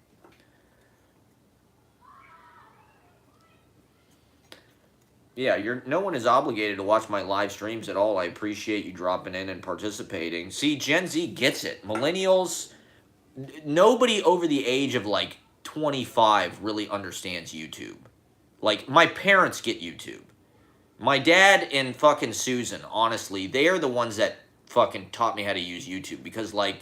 Speaker 1: Yeah, no one is obligated to watch my live streams at all. I appreciate you dropping in and participating. See, Gen Z gets it. Millennials, nobody over the age of like 25 really understands YouTube. Like, my parents get YouTube. My dad and fucking Susan, honestly, they are the ones that fucking taught me how to use YouTube because, like,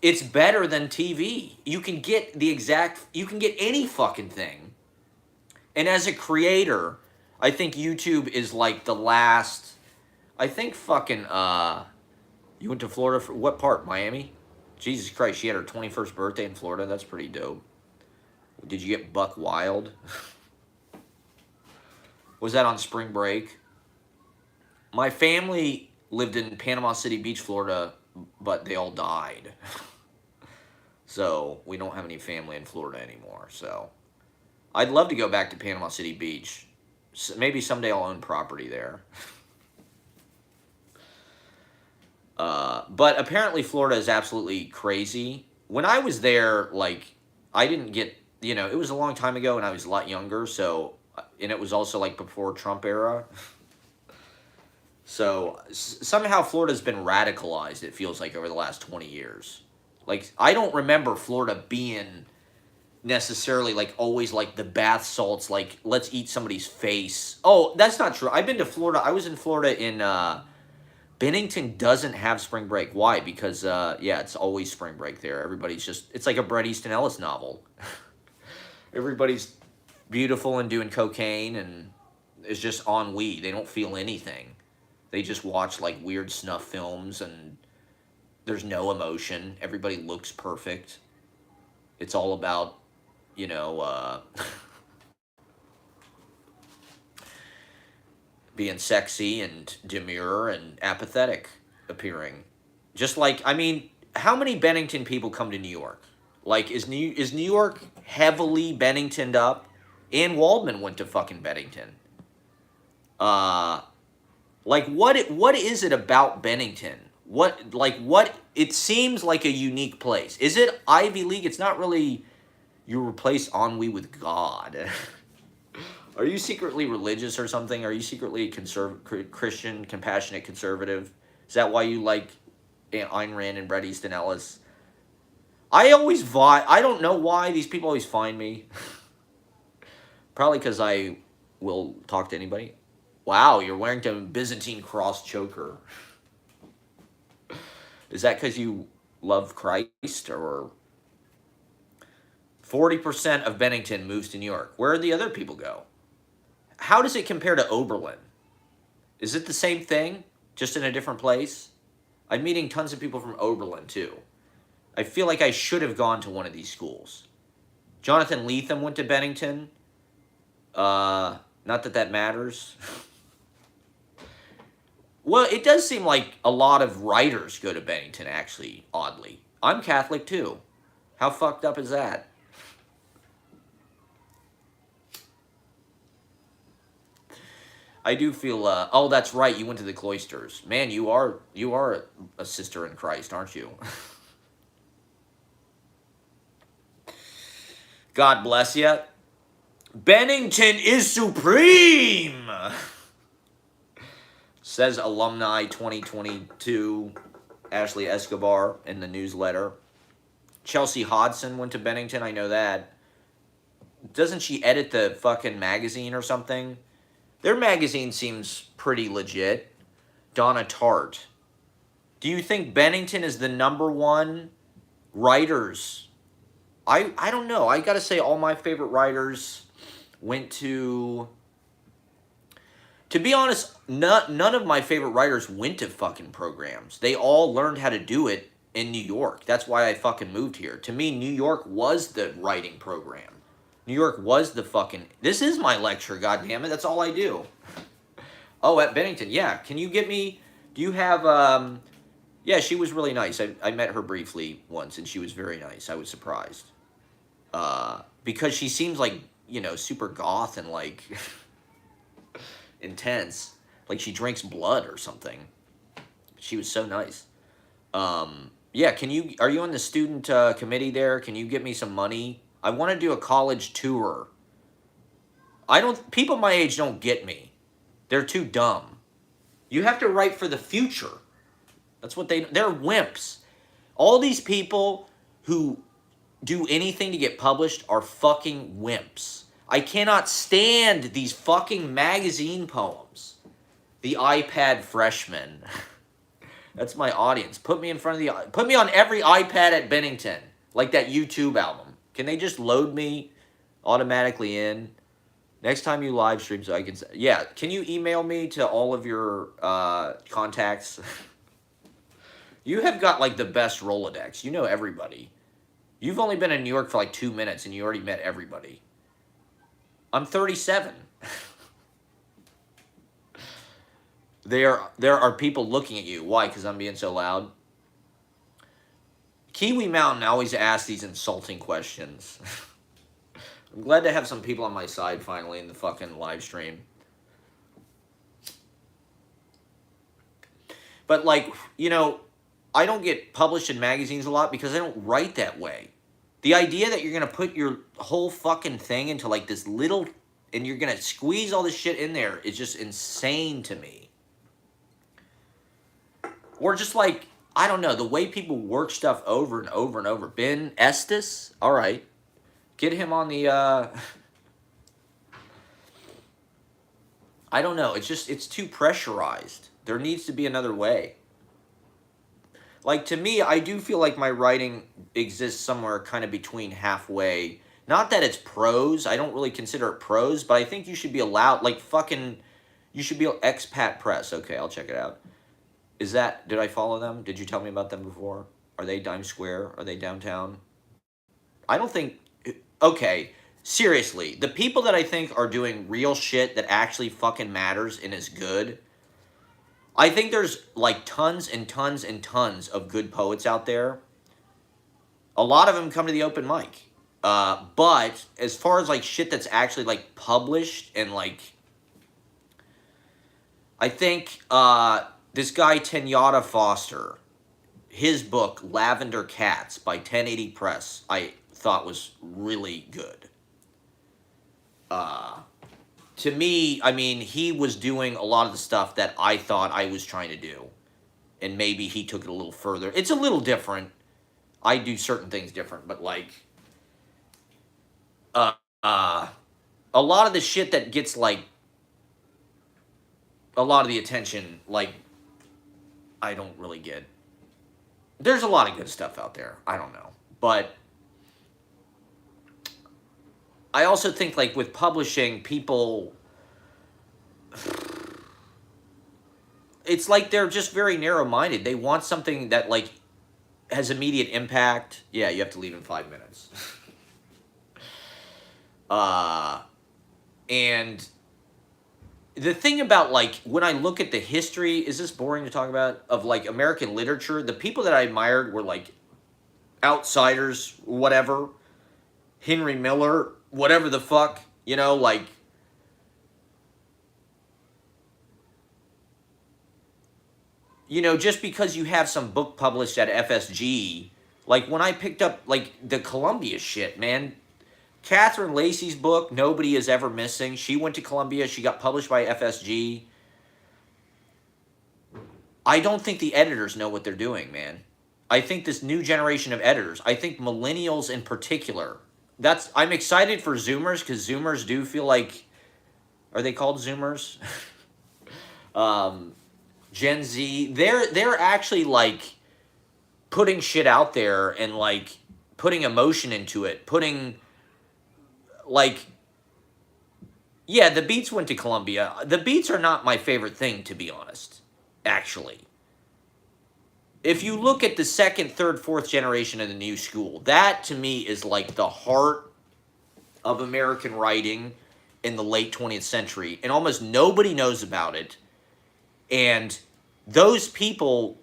Speaker 1: it's better than TV. You can get you can get any fucking thing. And as a creator, I think YouTube is like the last, I think fucking, you went to Florida for what part? Miami? Jesus Christ, she had her 21st birthday in Florida. That's pretty dope. Did you get buck wild? Was that on spring break? My family lived in Panama City Beach, Florida, but they all died. So we don't have any family in Florida anymore. So I'd love to go back to Panama City Beach. Maybe someday I'll own property there. But apparently Florida is absolutely crazy. When I was there, like, I didn't get, it was a long time ago and I was a lot younger, so, and it was also, like, before Trump era. So, somehow Florida's been radicalized, it feels like, over the last 20 years. Like, I don't remember Florida being necessarily, like, always, like, the bath salts, like, let's eat somebody's face. Oh, that's not true. I've been to Florida. I was in Florida in, Bennington doesn't have spring break. Why? Because, yeah, it's always spring break there. Everybody's just, it's like a Bret Easton Ellis novel. Everybody's beautiful and doing cocaine and is just ennui. They don't feel anything. They just watch, like, weird snuff films and there's no emotion. Everybody looks perfect. It's all about, being sexy and demure and apathetic appearing. Just like, I mean, how many Bennington people come to New York? Like, is New York heavily Benningtoned up? Ann Waldman went to fucking Bennington. Like, what is it about Bennington? It seems like a unique place. Is it Ivy League? It's not really, you replace ennui with God. Are you secretly religious or something? Are you secretly Christian, compassionate conservative? Is that why you like Ayn Rand and Bret Easton Ellis? I don't know why these people always find me. Probably because I will talk to anybody. Wow, you're wearing a Byzantine cross choker. Is that because you love Christ? Or 40% of Bennington moves to New York. Where do the other people go? How does it compare to Oberlin? Is it the same thing, just in a different place? I'm meeting tons of people from Oberlin, too. I feel like I should have gone to one of these schools. Jonathan Lethem went to Bennington. Not that matters. Well, it does seem like a lot of writers go to Bennington, actually, oddly. I'm Catholic, too. How fucked up is that? I do feel, oh, that's right, you went to the cloisters. Man, you are a sister in Christ, aren't you? God bless you. Bennington is supreme! Says Alumni 2022, Ashley Escobar in the newsletter. Chelsea Hodson went to Bennington, I know that. Doesn't she edit the fucking magazine or something? Their magazine seems pretty legit. Donna Tartt. Do you think Bennington is the #1 writers? I don't know. I gotta say all my favorite writers went to... To be honest, none of my favorite writers went to fucking programs. They all learned how to do it in New York. That's why I fucking moved here. To me, New York was the writing program. New York was the fucking... This is my lecture, goddammit. That's all I do. Oh, at Bennington. Yeah. Can you get me... Do you have... Yeah, she was really nice. I met her briefly once, and she was very nice. I was surprised. Because she seems like, super goth and, like... intense. Like she drinks blood or something. She was so nice. Yeah, are you on the student committee there? Can you get me some money? I want to do a college tour. People my age don't get me. They're too dumb. You have to write for the future. They're wimps. All these people who do anything to get published are fucking wimps. I cannot stand these fucking magazine poems. The iPad freshman. That's my audience. Put me on every iPad at Bennington, like that YouTube album. Can they just load me automatically in? Next time you live stream so I can... Yeah, can you email me to all of your contacts? You have got, like, the best Rolodex. You know everybody. You've only been in New York for, like, 2 minutes, and you already met everybody. I'm 37. There are people looking at you. Why? Because I'm being so loud? Kiwi Mountain always asks these insulting questions. I'm glad to have some people on my side finally in the fucking live stream. But, like, you know, I don't get published in magazines a lot because I don't write that way. The idea that you're going to put your whole fucking thing into, like, this little... and you're going to squeeze all this shit in there is just insane to me. Or just, like, I don't know, the way people work stuff over and over and over. Ben Estes? All right. Get him on the, I don't know. It's too pressurized. There needs to be another way. Like, to me, I do feel like my writing exists somewhere kind of between halfway. Not that it's prose. I don't really consider it prose, but I think you should be allowed, like, you should be Expat Press. Okay, I'll check it out. Did I follow them? Did you tell me about them before? Are they Dime Square? Are they downtown? I don't think... Okay, seriously, the people that I think are doing real shit that actually fucking matters and is good, I think there's, like, tons and tons and tons of good poets out there. A lot of them come to the open mic. But as far as, like, shit that's actually, like, published and, like... I think, this guy Kenyatta Foster, his book, Lavender Cats, by 1080 Press, I thought was really good. To me, I mean, he was doing a lot of the stuff that I thought I was trying to do. And maybe he took it a little further. It's a little different. I do certain things different, but, like... a lot of the shit that gets, like... a lot of the attention, like... I don't really get... There's a lot of good stuff out there. I don't know. But... I also think, like, with publishing, people... It's like they're just very narrow-minded. They want something that, like, has immediate impact. Yeah, you have to leave in 5 minutes. And... the thing about, like, when I look at the history... Is this boring to talk about? Of, like, American literature, the people that I admired were, like, outsiders, whatever. Henry Miller... whatever the fuck, you know, like, you know, just because you have some book published at FSG, like, when I picked up, like, the Columbia shit, man, Catherine Lacey's book, Nobody Is Ever Missing, she went to Columbia, she got published by FSG. I don't think the editors know what they're doing, man. I think this new generation of editors, I think millennials in particular... I'm excited for Zoomers, because Zoomers do feel like... Are they called Zoomers? Gen Z. They're actually, like, putting shit out there and, like, putting emotion into it. Putting, like... Yeah, the Beats went to Columbia. The Beats are not my favorite thing, to be honest. Actually. If you look at the second, third, fourth generation of the new school, that to me is like the heart of American writing in the late 20th century. And almost nobody knows about it. And those people,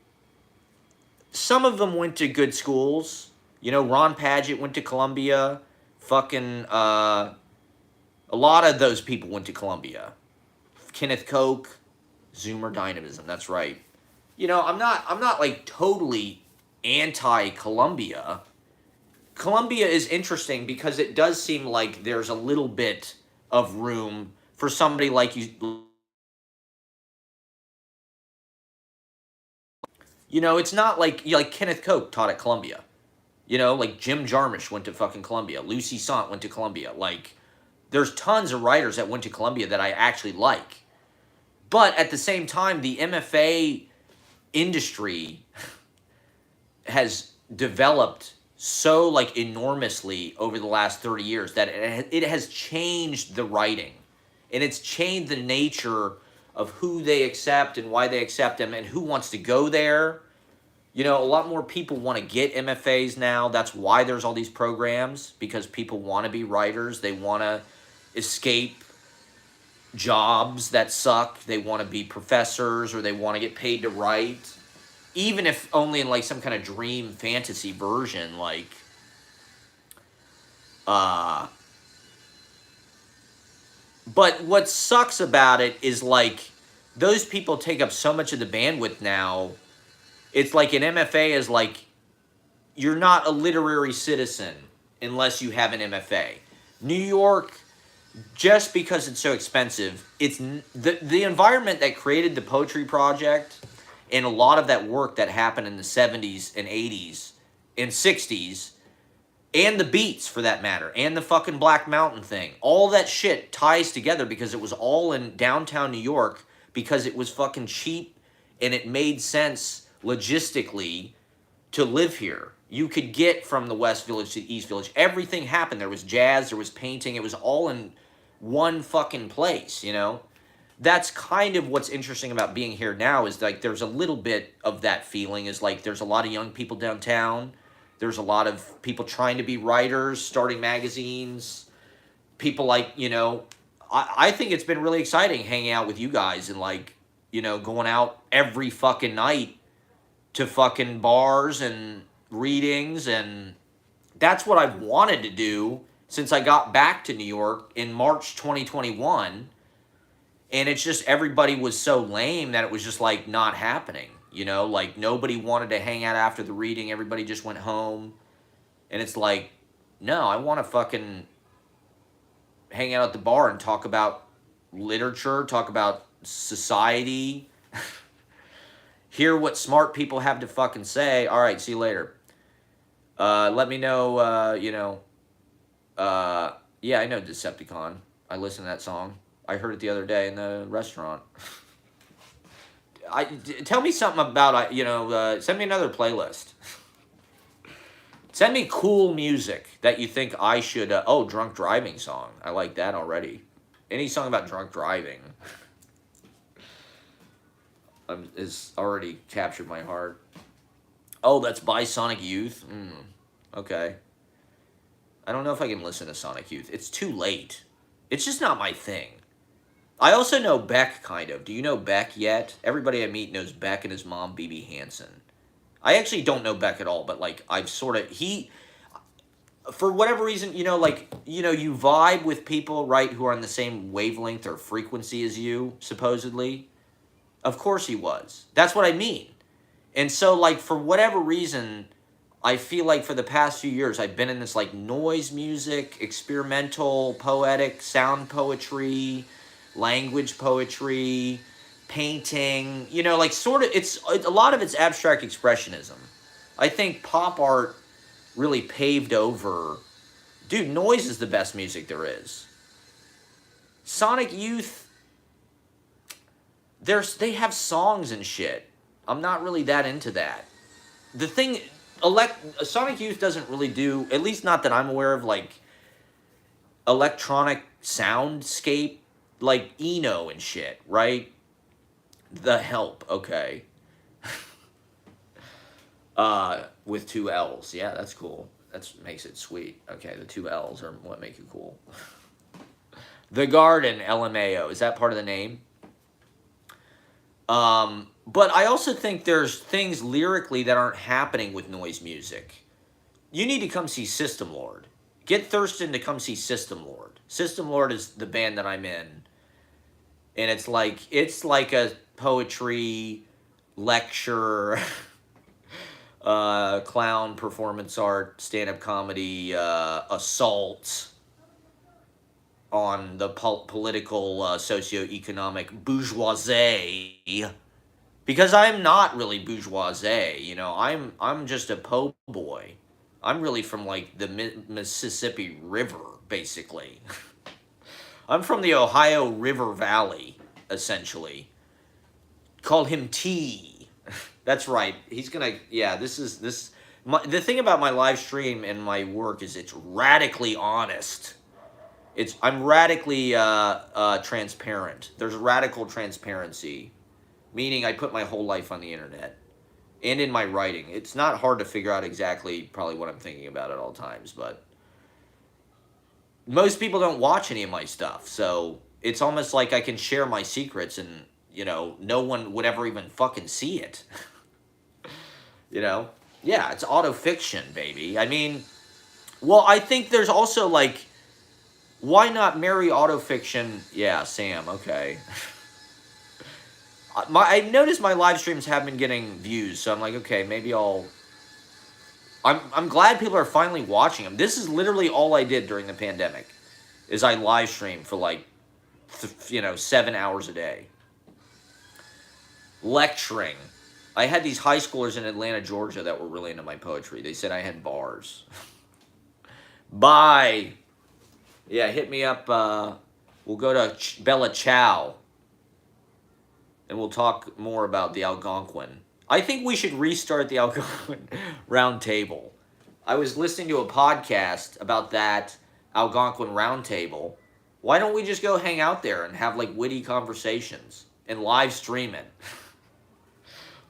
Speaker 1: some of them went to good schools. You know, Ron Padgett went to Columbia. Fucking, a lot of those people went to Columbia. Kenneth Koch, Zoomer Dynamism, that's right. You know, I'm not like totally anti-Columbia. Columbia is interesting because it does seem like there's a little bit of room for somebody like you. You know, it's not like Kenneth Koch taught at Columbia. You know, like Jim Jarmusch went to fucking Columbia. Lucy Sant went to Columbia. Like, there's tons of writers that went to Columbia that I actually like. But at the same time, the MFA industry has developed so like enormously over the last 30 years that it has changed the writing, and it's changed the nature of who they accept and why they accept them and who wants to go there. You know, a lot more people want to get MFAs now. That's why there's all these programs, because people want to be writers. They want to escape jobs that suck. They want to be professors, or they want to get paid to write, even if only in like some kind of dream fantasy version. Like, but what sucks about it is like those people take up so much of the bandwidth now. It's like an MFA is like, you're not a literary citizen unless you have an MFA. New York, just because it's so expensive, it's the environment that created the Poetry Project and a lot of that work that happened in the 70s and 80s and 60s, and the Beats for that matter, and the fucking Black Mountain thing. All that shit ties together because it was all in downtown New York, because it was fucking cheap and it made sense logistically to live here. You could get from the West Village to the East Village. Everything happened. There was jazz, there was painting. It was all in one fucking place, you know? That's kind of what's interesting about being here now, is like there's a little bit of that feeling, is like there's a lot of young people downtown. There's a lot of people trying to be writers, starting magazines. People like, you know, I think it's been really exciting hanging out with you guys and like, you know, going out every fucking night to fucking bars and readings, and that's what I've wanted to do since I got back to New York in March 2021, and it's just everybody was so lame that it was just like not happening, you know, like nobody wanted to hang out after the reading, everybody just went home, and it's like, no, I want to fucking hang out at the bar and talk about literature, talk about society, hear what smart people have to fucking say. All right, see you later. Let me know, you know, yeah, I know Decepticon. I listened to that song. I heard it the other day in the restaurant. Tell me something about, you know, send me another playlist. Send me cool music that you think I should, oh, drunk driving song. I like that already. Any song about drunk driving is already captured my heart. Oh, that's by Sonic Youth? Okay. I don't know if I can listen to Sonic Youth. It's too late. It's just not my thing. I also know Beck, kind of. Do you know Beck yet? Everybody I meet knows Beck and his mom, BB Hansen. I actually don't know Beck at all, but, like, I've sort of... For whatever reason, you know, like, you know, you vibe with people, right, who are on the same wavelength or frequency as you, supposedly. Of course he was. That's what I mean. And so, like, for whatever reason, I feel like for the past few years, I've been in this, like, noise music, experimental, poetic, sound poetry, language poetry, painting, you know, like, sort of, a lot of it's abstract expressionism. I think pop art really paved over, dude, noise is the best music there is. Sonic Youth, they have songs and shit. I'm not really that into that. The thing, Sonic Youth doesn't really do, at least not that I'm aware of, like, electronic soundscape, like Eno and shit, right? The Help, okay. With 2 L's. Yeah, that's cool. That makes it sweet. Okay, the 2 L's are what make it cool. The Garden, LMAO. Is that part of the name? But I also think there's things lyrically that aren't happening with noise music. You need to come see System Lord. Get Thurston to come see System Lord. System Lord is the band that I'm in. And it's like a poetry lecture clown, performance art, stand-up comedy, assault on the political, socio-economic bourgeoisie. Because I'm not really bourgeoisie, you know. I'm just a po' boy. I'm really from like the Mississippi River, basically. I'm from the Ohio River Valley, essentially. Call him T. That's right. He's gonna. Yeah, this is this. The thing about my live stream and my work is it's radically honest. I'm radically transparent. There's radical transparency, meaning I put my whole life on the internet and in my writing. It's not hard to figure out exactly probably what I'm thinking about at all times, but most people don't watch any of my stuff, so it's almost like I can share my secrets and, you know, no one would ever even fucking see it. You know? Yeah, it's autofiction, baby. I mean, well, I think there's also like, why not marry autofiction? Yeah, Sam, okay. I've noticed my live streams have been getting views, so I'm like, okay, maybe I'm glad people are finally watching them. This is literally all I did during the pandemic, is I live streamed for like, 7 hours a day. Lecturing. I had these high schoolers in Atlanta, Georgia that were really into my poetry. They said I had bars. Bye. Yeah, hit me up. We'll go to Bella Ciao. And we'll talk more about the Algonquin. I think we should restart the Algonquin Round Table. I was listening to a podcast about that Algonquin Round Table. Why don't we just go hang out there and have like witty conversations and live stream it?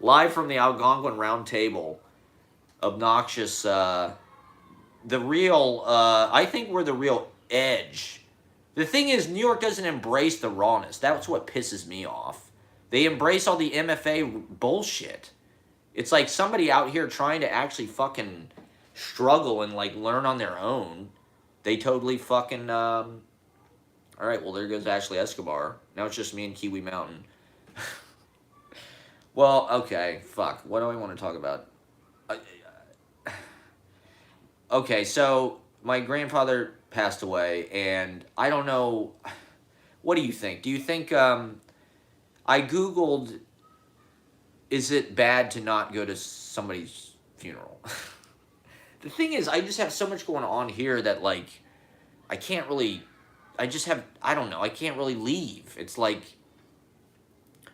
Speaker 1: Live from the Algonquin Round Table. Obnoxious, I think we're the real edge. The thing is, New York doesn't embrace the rawness. That's what pisses me off. They embrace all the MFA bullshit. It's like somebody out here trying to actually fucking struggle and like learn on their own. They totally fucking, all right, well, there goes Ashley Escobar. Now it's just me and Kiwi Mountain. Well, okay, fuck. What do I want to talk about? Okay, so my grandfather passed away, and I don't know. What do you think? Do you think, I Googled, is it bad to not go to somebody's funeral? The thing is, I just have so much going on here that, like, I can't really, I don't know, I can't really leave. It's like,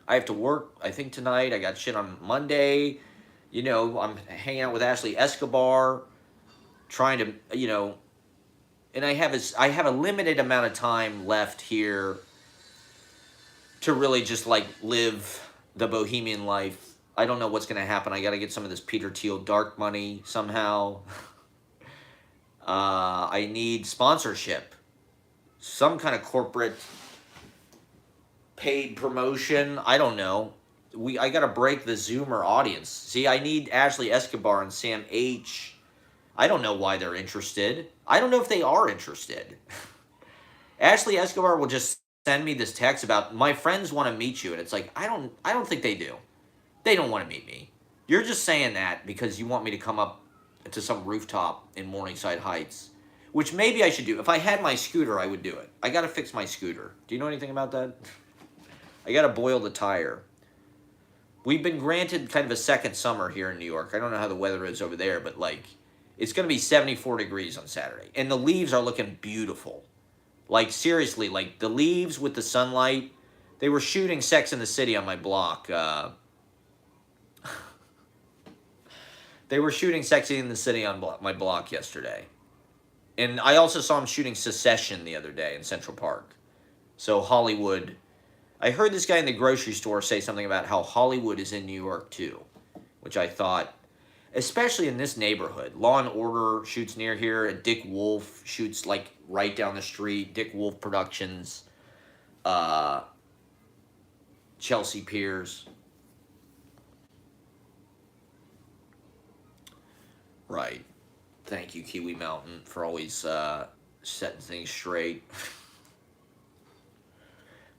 Speaker 1: I have to work, I think, tonight. I got shit on Monday. You know, I'm hanging out with Ashley Escobar, trying to, you know, and I have a limited amount of time left here to really just like live the bohemian life. I don't know what's going to happen. I got to get some of this Peter Thiel dark money somehow. I need sponsorship. Some kind of corporate paid promotion. I don't know. I got to break the Zoomer audience. See, I need Ashley Escobar and Sam H. I don't know why they're interested. I don't know if they are interested. Ashley Escobar will just send me this text about, my friends want to meet you, and it's like, I don't think they do. They don't want to meet me. You're just saying that because you want me to come up to some rooftop in Morningside Heights, which maybe I should do. If I had my scooter, I would do it. I got to fix my scooter. Do you know anything about that? I got to boil the tire. We've been granted kind of a second summer here in New York. I don't know how the weather is over there, but like, it's going to be 74 degrees on Saturday, and the leaves are looking beautiful. Like, seriously, like, the leaves with the sunlight, they were shooting Sex in the City on my block. They were shooting Sex in the City on my block yesterday. And I also saw them shooting Secession the other day in Central Park. So Hollywood, I heard this guy in the grocery store say something about how Hollywood is in New York too, which I thought, especially in this neighborhood. Law and Order shoots near here, and Dick Wolf shoots like right down the street. Dick Wolf Productions, Chelsea Piers. Right. Thank you, Kiwi Mountain, for always setting things straight.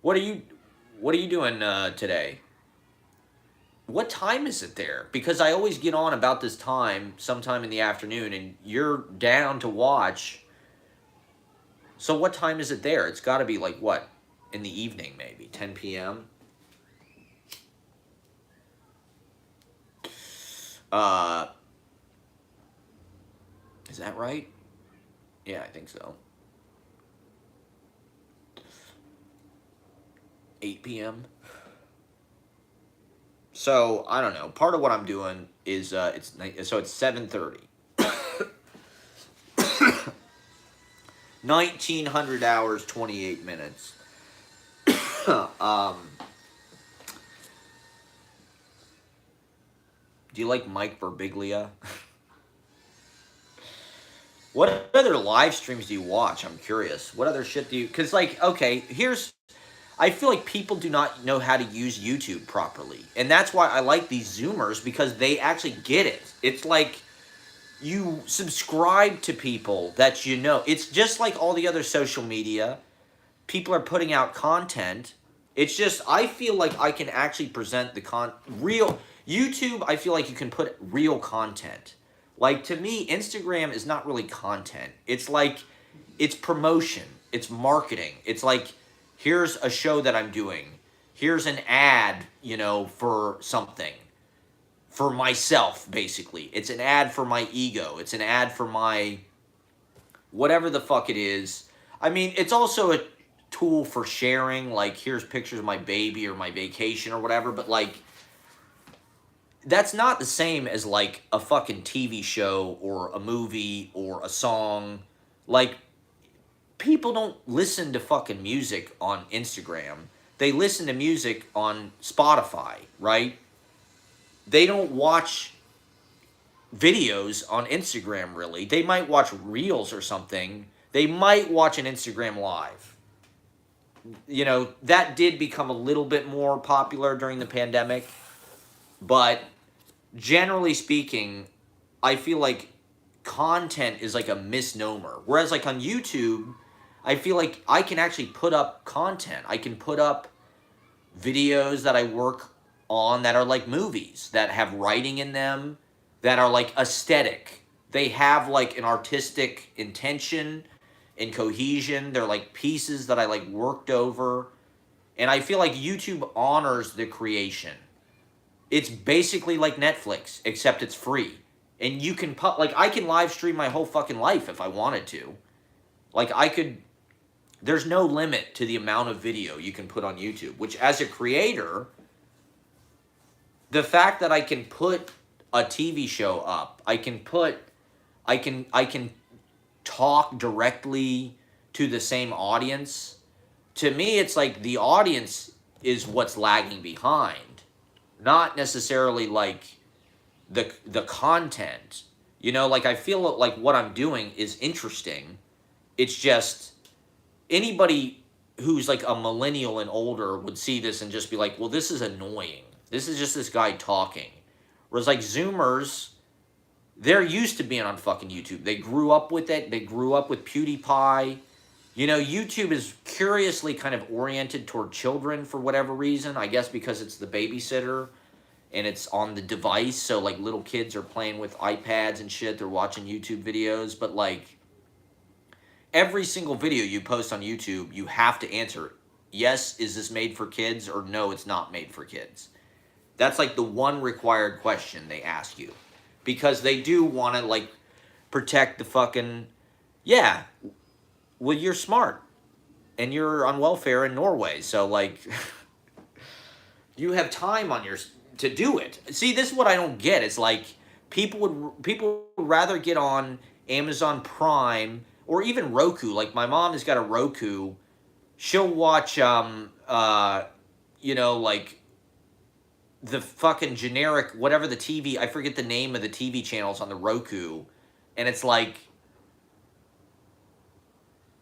Speaker 1: What are you doing today? What time is it there? Because I always get on about this time, sometime in the afternoon, and you're down to watch. So what time is it there? It's got to be like what? In the evening, maybe 10 p.m. Uh, is that right? Yeah, I think so. 8 p.m. So I don't know. Part of what I'm doing is it's 7:30. 1900 hours 28 minutes. um, do you like Mike Birbiglia? What other live streams do you watch? I'm curious. What other shit do you? Because like, okay, here's. I feel like people do not know how to use YouTube properly, and that's why I like these Zoomers because they actually get it. It's like you subscribe to people that you know. It's just like all the other social media. People are putting out content. It's just I feel like I can actually present the real YouTube. I feel like you can put real content. Like to me, Instagram is not really content. It's like it's promotion. It's marketing. It's like here's a show that I'm doing. Here's an ad, for something. For myself, basically. It's an ad for my ego. It's an ad for my whatever the fuck it is. I mean, it's also a tool for sharing, like here's pictures of my baby or my vacation or whatever, but like that's not the same as like a fucking TV show or a movie or a song. Like people don't listen to fucking music on Instagram. They listen to music on Spotify, right? They don't watch videos on Instagram really. They might watch reels or something. They might watch an Instagram live. That did become a little bit more popular during the pandemic. But generally speaking, I feel like content is like a misnomer. Whereas like on YouTube, I feel like I can actually put up content. I can put up videos that I work on that are like movies, that have writing in them, that are like aesthetic. They have like an artistic intention and cohesion. They're like pieces that I like worked over. And I feel like YouTube honors the creation. It's basically like Netflix, except it's free. And you can I can live stream my whole fucking life if I wanted to. Like there's no limit to the amount of video you can put on YouTube, which as a creator, the fact that I can put a TV show up, I can talk directly to the same audience. To me, it's like the audience is what's lagging behind, not necessarily like the content. Like I feel like what I'm doing is interesting. It's just anybody who's like a millennial and older would see this and just be like, well, this is annoying. This is just this guy talking. Whereas like Zoomers, they're used to being on fucking YouTube. They grew up with it. They grew up with PewDiePie. YouTube is curiously kind of oriented toward children for whatever reason. I guess because it's the babysitter and it's on the device. So like little kids are playing with iPads and shit. They're watching YouTube videos. But like every single video you post on YouTube, you have to answer, yes, is this made for kids? Or no, it's not made for kids. That's like the one required question they ask you. Because they do want to, like, protect the fucking... Yeah. Well, you're smart. And you're on welfare in Norway. So, like... you have time on to do it. See, this is what I don't get. It's like, people would rather get on Amazon Prime... or even Roku. Like, my mom has got a Roku. She'll watch, like... the fucking generic, whatever the TV, I forget the name of the TV channels on the Roku, and it's like,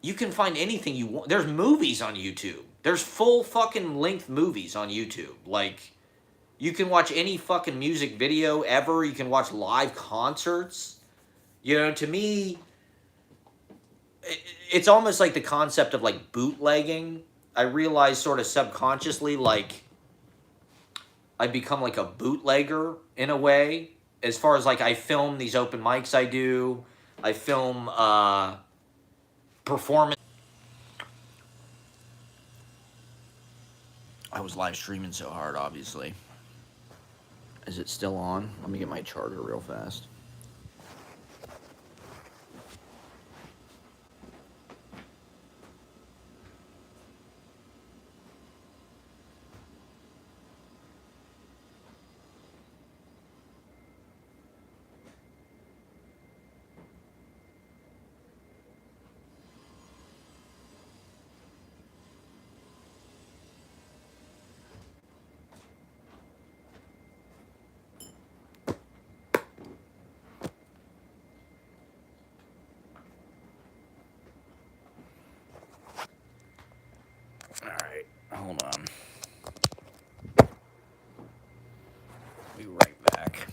Speaker 1: you can find anything you want. There's movies on YouTube. There's full fucking length movies on YouTube. Like, you can watch any fucking music video ever. You can watch live concerts. To me, it's almost like the concept of like bootlegging. I realize sort of subconsciously, like, I've become like a bootlegger in a way. As far as like I film these open mics I do, I film performance. I was live streaming so hard, obviously. Is it still on? Let me get my charger real fast. Alright, hold on. Be right back.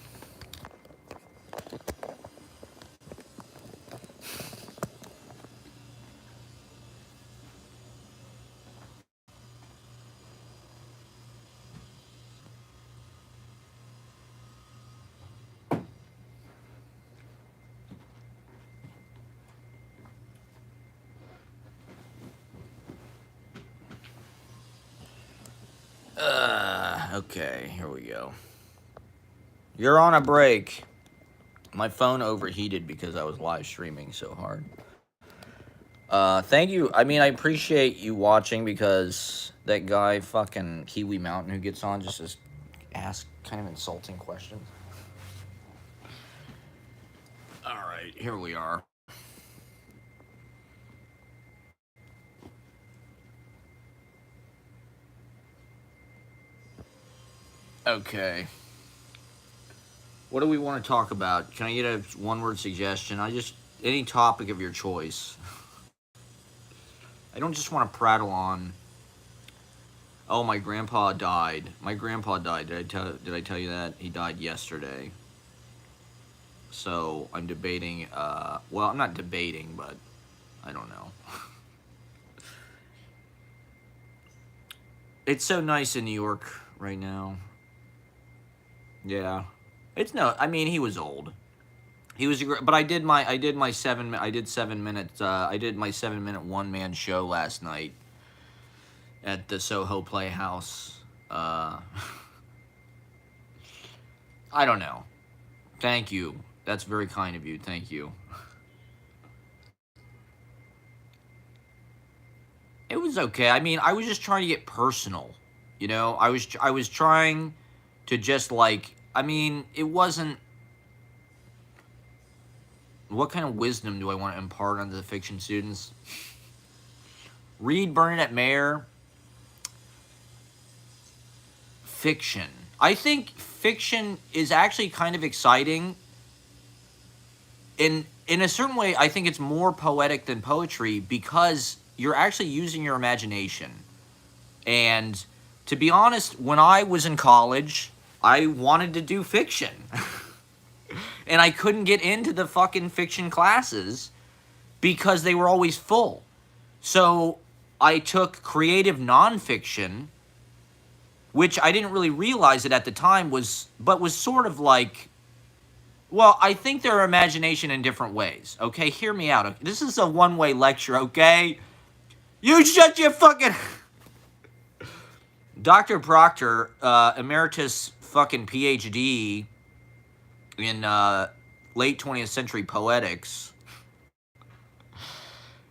Speaker 1: Okay, here we go. You're on a break. My phone overheated because I was live streaming so hard. Thank you. I mean, I appreciate you watching because that guy fucking Kiwi Mountain who gets on just asks kind of insulting questions. Alright, here we are. Okay. What do we want to talk about? Can I get a one-word suggestion? Any topic of your choice. I don't just want to prattle on. Oh, my grandpa died. My grandpa died. Did I tell you that? He died yesterday. So I'm debating. Well, I'm not debating, but I don't know. It's so nice in New York right now. Yeah, it's no. I mean, he was old. He was, but I did my 7 minutes. I did my 7 minute one man show last night at the Soho Playhouse. I don't know. Thank you. That's very kind of you. Thank you. It was okay. I mean, I was just trying to get personal. You know, I was trying to just like. I mean, it wasn't. What kind of wisdom do I want to impart onto the fiction students? Read Bernadette Mayer. Fiction. I think fiction is actually kind of exciting. In a certain way, I think it's more poetic than poetry because you're actually using your imagination. And to be honest, when I was in college, I wanted to do fiction. And I couldn't get into the fucking fiction classes because they were always full. So I took creative nonfiction, which I didn't really realize it at the time was sort of like, well, I think they're imagination in different ways. Okay, hear me out. This is a one-way lecture, okay? You shut your fucking... Dr. Proctor, emeritus fucking PhD in late 20th century poetics,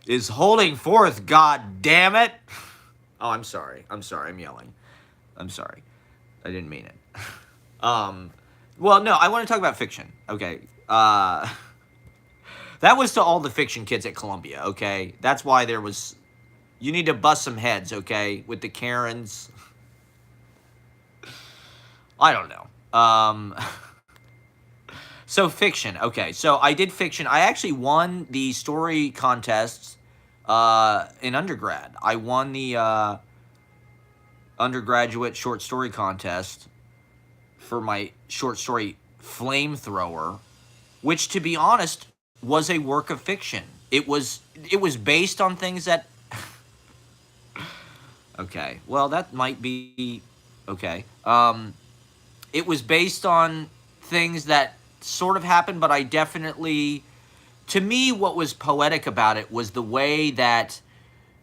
Speaker 1: is holding forth, god damn it. Oh, I'm sorry, I'm yelling. I'm sorry. I didn't mean it. Well, no, I want to talk about fiction. Okay. That was to all the fiction kids at Columbia, okay? That's why there was... You need to bust some heads, okay? With the Karens. I don't know. So fiction. Okay, so I did fiction. I actually won the story contests in undergrad. I won the undergraduate short story contest for my short story Flamethrower, which, to be honest, was a work of fiction. It was based on things that... Okay, well, that might be... Okay. It was based on things that sort of happened, but I definitely, to me, what was poetic about it was the way that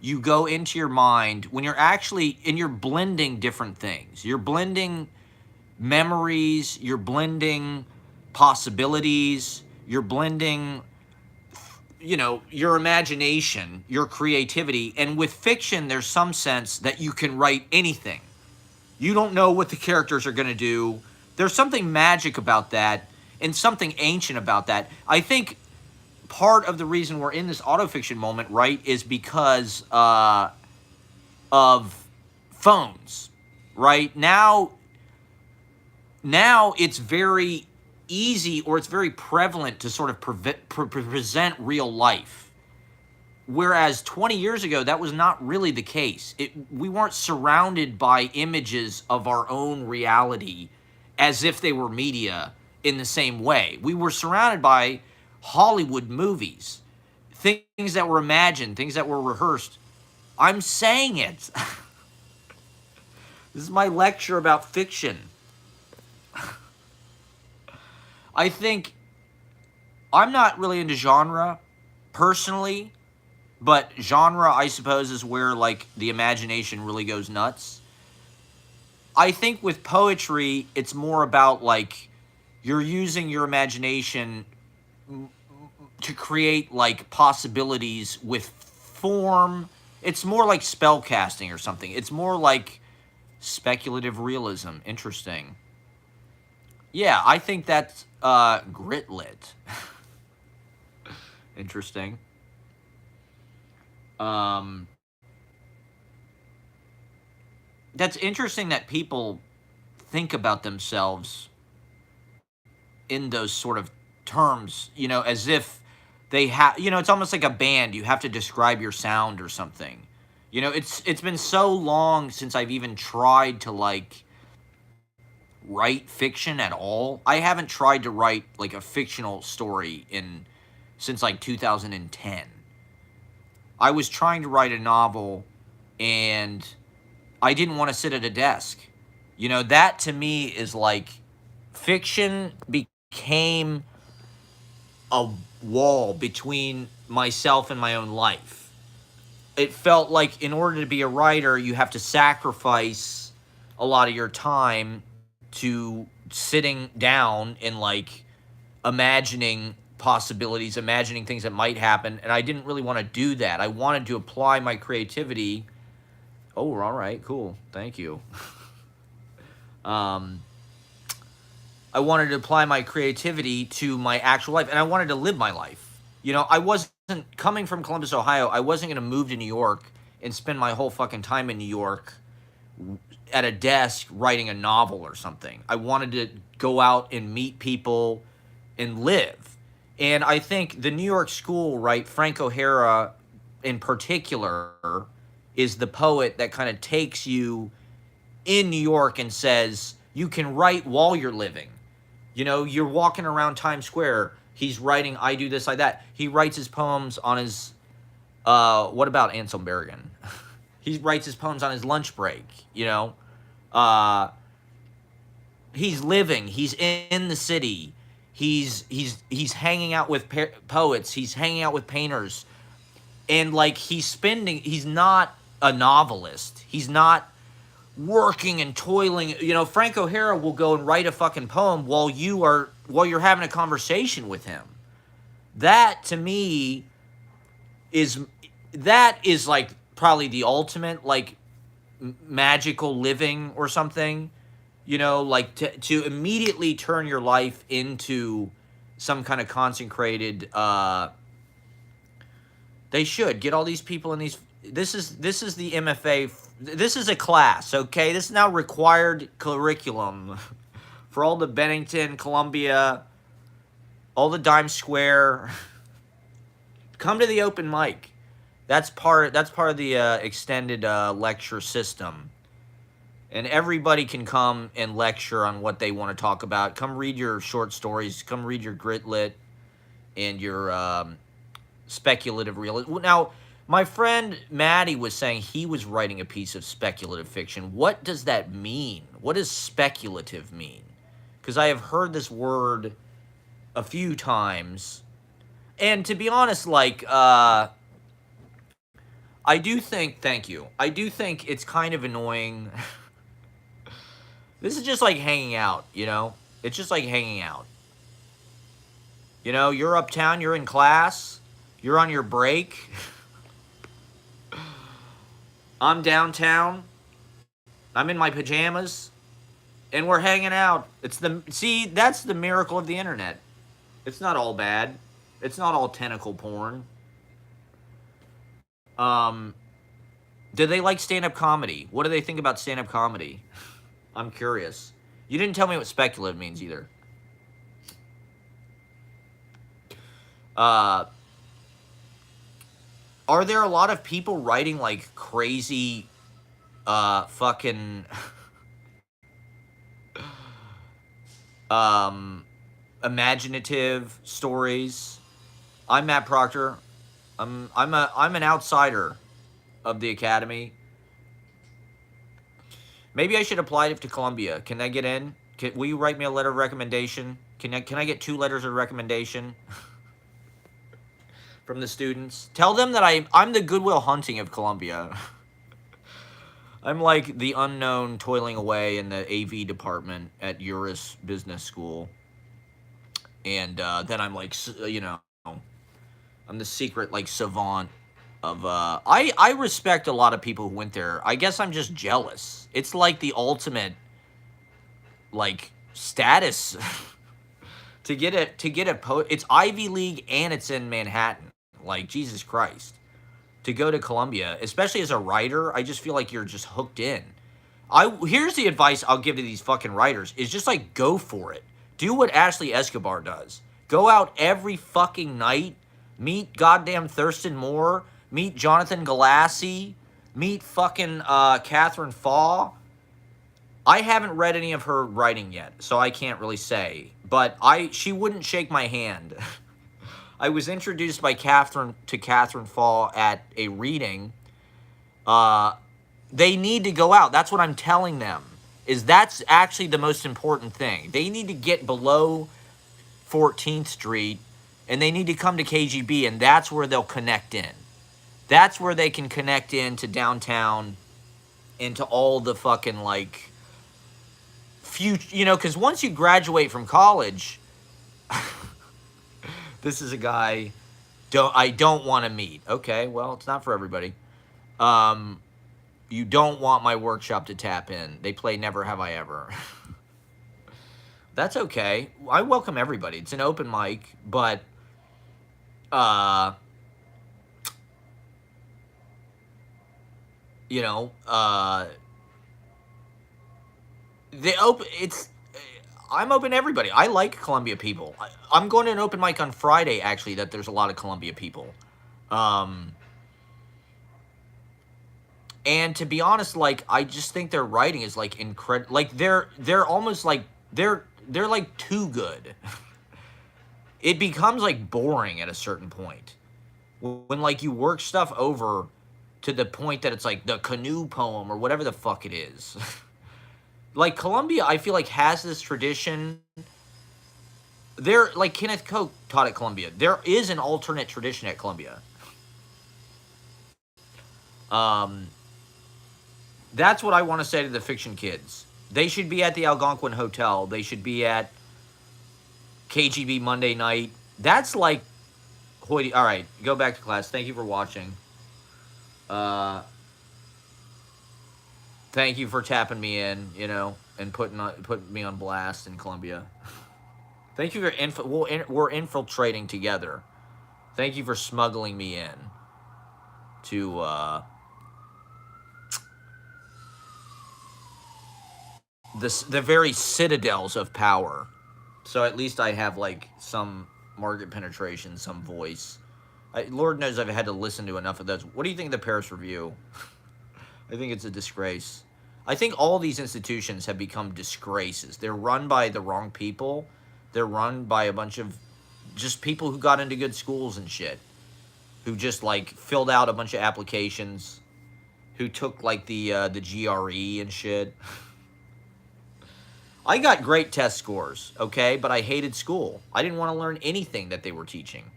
Speaker 1: you go into your mind when you're actually, and you're blending different things. You're blending memories, you're blending possibilities, you're blending, your imagination, your creativity. And with fiction, there's some sense that you can write anything. You don't know what the characters are going to do. There's something magic about that and something ancient about that. I think part of the reason we're in this autofiction moment, right, is because of phones, right? Now it's very easy, or it's very prevalent to sort of present real life. Whereas 20 years ago, that was not really the case. We weren't surrounded by images of our own reality as if they were media in the same way. We were surrounded by Hollywood movies, things that were imagined, things that were rehearsed. I'm saying it. This is my lecture about fiction. I think I'm not really into genre personally, but genre, I suppose, is where like the imagination really goes nuts. I think with poetry, it's more about like you're using your imagination to create like possibilities with form. It's more like spell casting or something. It's more like speculative realism. Interesting. Yeah, I think that's gritlit. Interesting. Um, that's interesting that people think about themselves in those sort of terms, as if they have, it's almost like a band. You have to describe your sound or something. It's been so long since I've even tried to like write fiction at all. I haven't tried to write like a fictional story in since like 2010. I was trying to write a novel and I didn't want to sit at a desk. That to me is like fiction became a wall between myself and my own life. It felt like in order to be a writer, you have to sacrifice a lot of your time to sitting down and like imagining possibilities, imagining things that might happen. And I didn't really want to do that. I wanted to apply my creativity. Oh, all right, cool. Thank you. I wanted to apply my creativity to my actual life, and I wanted to live my life. I wasn't coming from Columbus, Ohio. I wasn't going to move to New York and spend my whole fucking time in New York at a desk writing a novel or something. I wanted to go out and meet people and live. And I think the New York school, right, Frank O'Hara in particular, is the poet that kind of takes you in New York and says, you can write while you're living. You're walking around Times Square. He's writing, I do this, like that. He writes his poems on his, what about Ansel Berrigan? He writes his poems on his lunch break, He's living. He's in the city. He's hanging out with poets. He's hanging out with painters. And, like, he's not a novelist. He's not working and toiling. Frank O'Hara will go and write a fucking poem while you're having a conversation with him. That to me is like probably the ultimate like magical living or something. Like to immediately turn your life into some kind of consecrated. They should get all these people in these. This is the MFA. This is a class, okay? This is now required curriculum for all the Bennington, Columbia, all the Dime Square. Come to the open mic. That's part of the extended lecture system. And everybody can come and lecture on what they want to talk about. Come read your short stories. Come read your gritlit and your speculative realism. Now, my friend Maddie was saying he was writing a piece of speculative fiction. What does that mean? What does speculative mean? because I have heard this word a few times. And to be honest, like, I do think, thank you. I do think it's kind of annoying. This is just like hanging out, you know? It's just like hanging out. You know, you're uptown, you're in class, you're on your break. I'm downtown, I'm in my pajamas, and we're hanging out. See, that's the miracle of the internet. It's not all bad. It's not all tentacle porn. Um, do they like stand-up comedy? What do they think about stand-up comedy? I'm curious. You didn't tell me what speculative means either. Uh, are there a lot of people writing like crazy, fucking, imaginative stories? I'm Matt Proctor. I'm an outsider of the academy. Maybe I should apply it to Columbia. Can I get in? Will you write me a letter of recommendation? Can I get 2 letters of recommendation from the students? Tell them that I'm the Goodwill Hunting of Columbia. I'm like the unknown toiling away in the AV department at Uris Business School. And then I'm like, you know, I'm the secret like savant of I respect a lot of people who went there. I guess I'm just jealous. It's like the ultimate like status it's Ivy League and it's in Manhattan. Like Jesus Christ. To go to Columbia, especially as a writer, I just feel like you're just hooked in. Here's the advice I'll give to these fucking writers is just like go for it. Do what Ashley Escobar does. Go out every fucking night, meet goddamn Thurston Moore, meet Jonathan Galassi, meet fucking Catherine Faw. I haven't read any of her writing yet, so I can't really say. But she wouldn't shake my hand. I was introduced by Catherine Faw at a reading. They need to go out. That's what I'm telling them. That's actually the most important thing. They need to get below 14th Street, and they need to come to KGB, and that's where they'll connect in. That's where they can connect into downtown, into all the fucking, like, future, you know, because once you graduate from college, this is a guy I don't want to meet. Okay, well, it's not for everybody. You don't want my workshop to tap in. They play Never Have I Ever. That's okay. I welcome everybody. It's an open mic, but you know, I'm open to everybody. I like Columbia people. I'm going to an open mic on Friday, actually, that there's a lot of Columbia people. And to be honest, like, I just think their writing is, like, incredible. Like, they're almost, like, they're like, too good. It becomes, like, boring at a certain point. When, like, you work stuff over to the point that it's, like, the canoe poem or whatever the fuck it is. Like, Columbia, I feel like, has this tradition. Like, Kenneth Koch taught at Columbia. There is an alternate tradition at Columbia. That's what I want to say to the fiction kids. They should be at the Algonquin Hotel. They should be at KGB Monday night. That's like hoity. All right, go back to class. Thank you for watching. Thank you for tapping me in, you know, and putting me on blast in Columbia. Thank you for we're infiltrating together. Thank you for smuggling me in to the very citadels of power. So at least I have like some market penetration, some voice. Lord knows I've had to listen to enough of those. What do you think of the Paris Review? I think it's a disgrace. I think all these institutions have become disgraces. They're run by the wrong people. They're run by a bunch of just people who got into good schools and shit. Who just like filled out a bunch of applications. Who took like the GRE and shit. I got great test scores, okay, but I hated school. I didn't want to learn anything that they were teaching.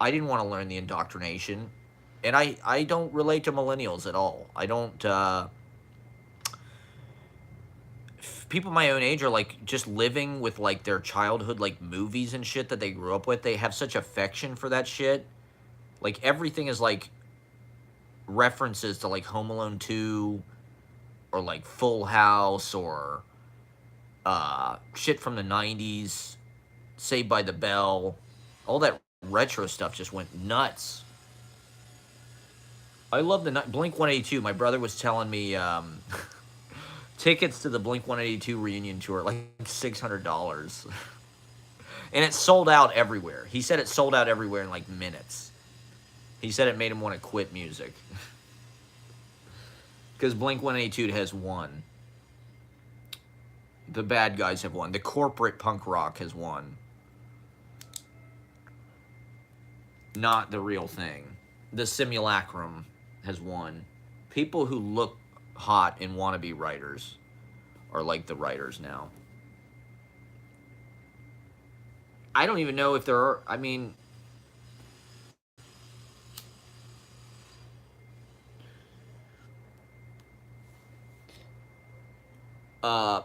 Speaker 1: I didn't want to learn the indoctrination. And I don't relate to millennials at all. I don't, people my own age are like just living with like their childhood, like movies and shit that they grew up with. They have such affection for that shit. Like everything is like references to like Home Alone 2 or like Full House or shit from the 90s, Saved by the Bell. All that retro stuff just went nuts. I love the Blink 182. My brother was telling me tickets to the Blink 182 reunion tour like $600. And it sold out everywhere. He said it sold out everywhere in like minutes. He said it made him want to quit music. Because Blink 182 has won. The bad guys have won. The corporate punk rock has won. Not the real thing. The simulacrum has won. People who look hot and want to be writers are like the writers now. I don't even know if there are, I mean, uh,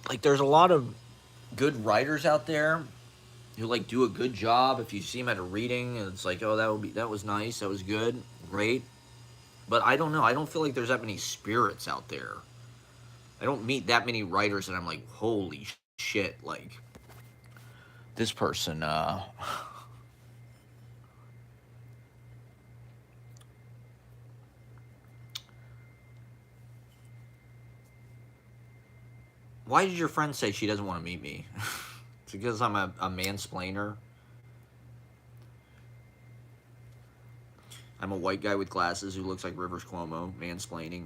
Speaker 1: like there's a lot of good writers out there who like do a good job. If you see them at a reading, it's like, oh, that was nice, that was good, great. But I don't know. I don't feel like there's that many spirits out there. I don't meet that many writers that I'm like, holy shit, like this person. Why did your friend say she doesn't want to meet me? It's because I'm a mansplainer. I'm a white guy with glasses who looks like Rivers Cuomo, mansplaining.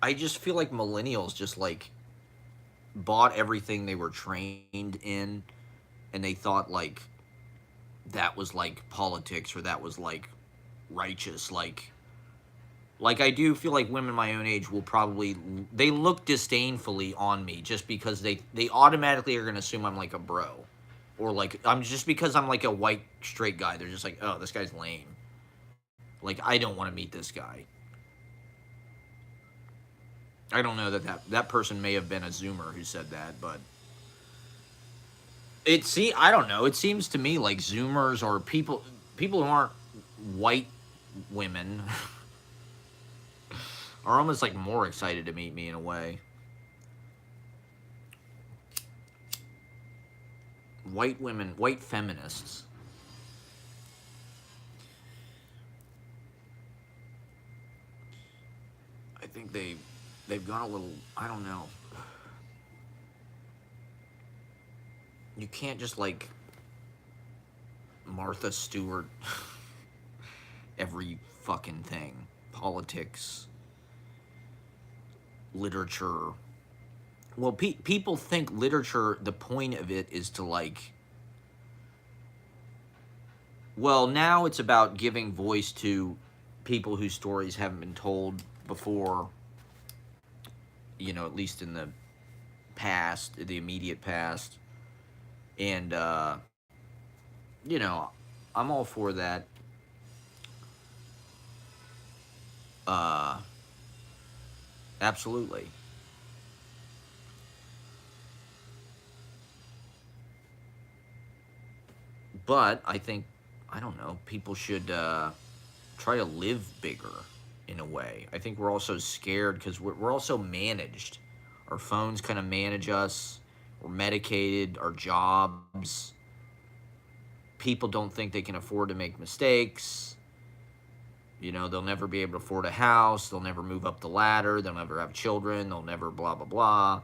Speaker 1: I just feel like millennials just like bought everything they were trained in, and they thought like that was like politics or that was like righteous. Like I do feel like women my own age will probably, they look disdainfully on me just because they automatically are gonna assume I'm like a bro, or like I'm just because I'm like a white straight guy. They're just like, oh, this guy's lame. Like I don't want to meet this guy. I don't know that person may have been a Zoomer who said that, but I don't know. It seems to me like Zoomers or people who aren't white women are almost like more excited to meet me in a way. White women, white feminists. I think they've gone a little, I don't know. You can't just like Martha Stewart every fucking thing. Politics, literature. Well, people think literature, the point of it is to like, well, now it's about giving voice to people whose stories haven't been told before, at least in the past, the immediate past. And, I'm all for that. Absolutely. But I think, I don't know, people should try to live bigger in a way. I think we're also scared because we're also managed. Our phones kind of manage us. We're medicated, our jobs. People don't think they can afford to make mistakes. They'll never be able to afford a house. They'll never move up the ladder. They'll never have children. They'll never blah, blah, blah.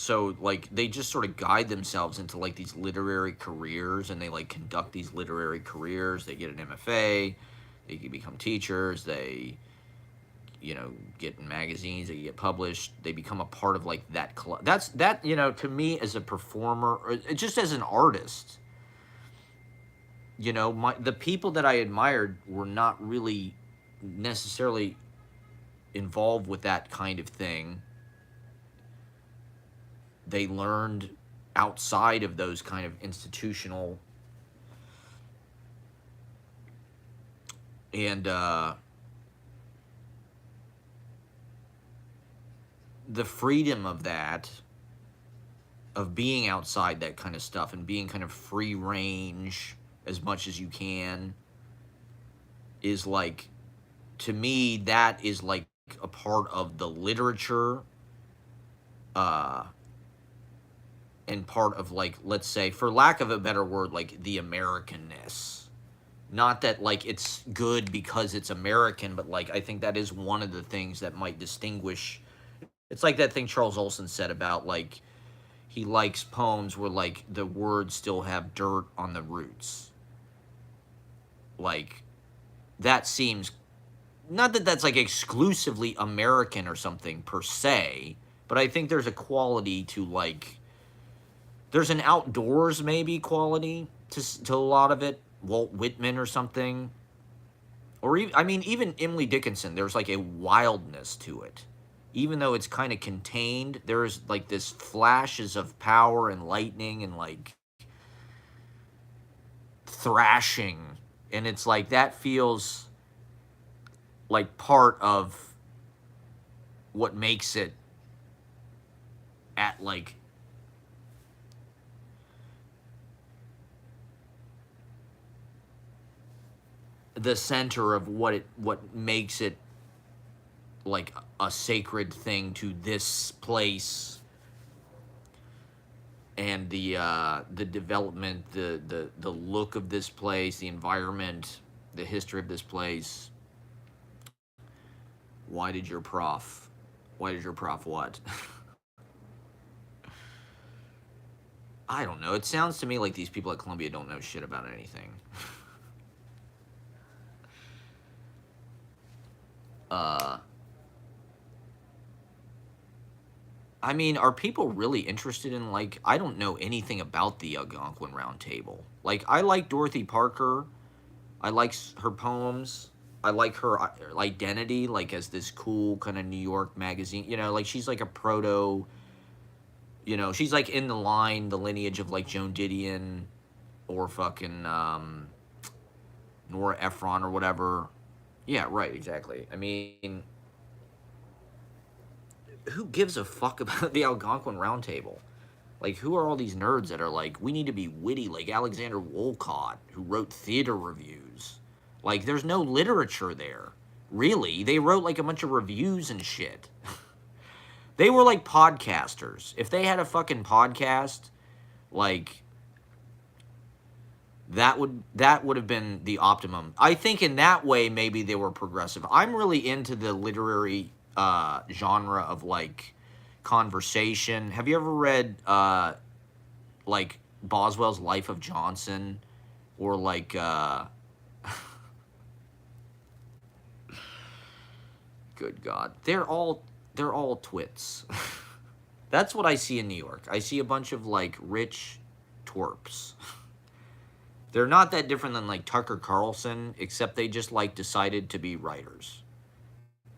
Speaker 1: so like they just sort of guide themselves into like these literary careers, and they like conduct these literary careers. They get an MFA, they can become teachers, they get in magazines, they get published, they become a part of like that club. That's that, to me as a performer, or just as an artist, the people that I admired were not really necessarily involved with that kind of thing. They learned outside of those kind of institutional and the freedom of that, of being outside that kind of stuff and being kind of free range as much as you can, is like, to me, that is like a part of the literature, and part of, like, let's say, for lack of a better word, like the Americanness. Not that like it's good because it's American, but like I think that is one of the things that might distinguish. It's like that thing Charles Olson said about like he likes poems where like the words still have dirt on the roots. Like that seems, not that that's like exclusively American or something per se, but I think there's a quality to like, there's an outdoors maybe quality to a lot of it. Walt Whitman or something, or even, I mean, even Emily Dickinson. There's like a wildness to it, even though it's kind of contained. There's like this flashes of power and lightning and like thrashing, and it's like that feels like part of what makes it at like the center of what makes it like a sacred thing to this place, and the development, the look of this place, the environment, the history of this place. Why did your prof what? I don't know. It sounds to me like these people at Columbia don't know shit about anything. I mean, are people really interested in, like, I don't know anything about the Algonquin Round Table. Like, I like Dorothy Parker. I like her poems. I like her identity, like, as this cool kind of New York magazine. Like, she's like a proto, she's like in the lineage of, like, Joan Didion or fucking Nora Ephron or whatever. Yeah, right, exactly. I mean, who gives a fuck about the Algonquin Round Table? Like, who are all these nerds that are like, we need to be witty, like Alexander Wolcott, who wrote theater reviews? Like, there's no literature there. Really? They wrote, like, a bunch of reviews and shit. They were, like, podcasters. If they had a fucking podcast, like, that would have been the optimum. I think in that way, maybe they were progressive. I'm really into the literary genre of, like, conversation. Have you ever read like Boswell's Life of Johnson, or like good God, they're all twits. That's what I see in New York. I see a bunch of like rich twerps. They're not that different than like Tucker Carlson, except they just like decided to be writers.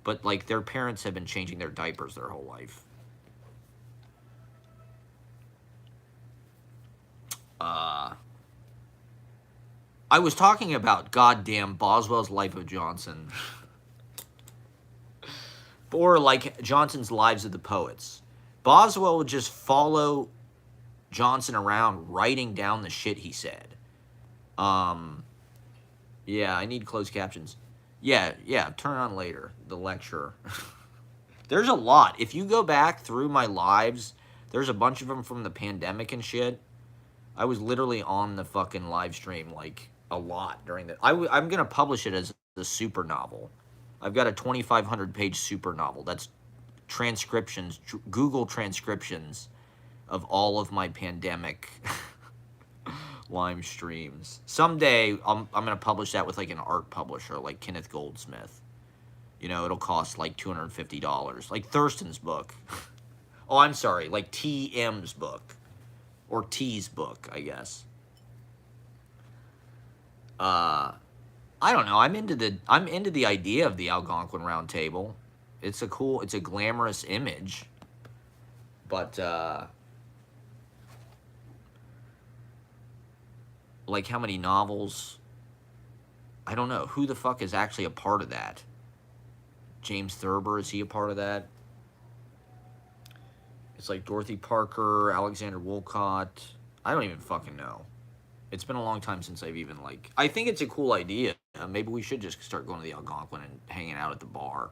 Speaker 1: But like their parents have been changing their diapers their whole life. I was talking about goddamn Boswell's Life of Johnson. Or like Johnson's Lives of the Poets. Boswell would just follow Johnson around writing down the shit he said. Yeah, I need closed captions. Yeah, turn on later, the lecture. There's a lot. If you go back through my lives, there's a bunch of them from the pandemic and shit. I was literally on the fucking live stream, like, a lot during the... I'm going to publish it as a super novel. I've got a 2,500-page super novel. That's transcriptions, Google transcriptions of all of my pandemic Lime streams. Someday I'm gonna publish that with like an art publisher, like Kenneth Goldsmith. You know, it'll cost like $250, like Thurston's book. Oh, I'm sorry, like TM's book or T's book, I guess. I don't know. I'm into the idea of the Algonquin Round Table. It's a glamorous image, but like how many novels? I don't know. Who the fuck is actually a part of that? James Thurber, is he a part of that? It's like Dorothy Parker, Alexander Woollcott. I don't even fucking know. It's been a long time since I've even like. I think it's a cool idea. Maybe we should just start going to the Algonquin and hanging out at the bar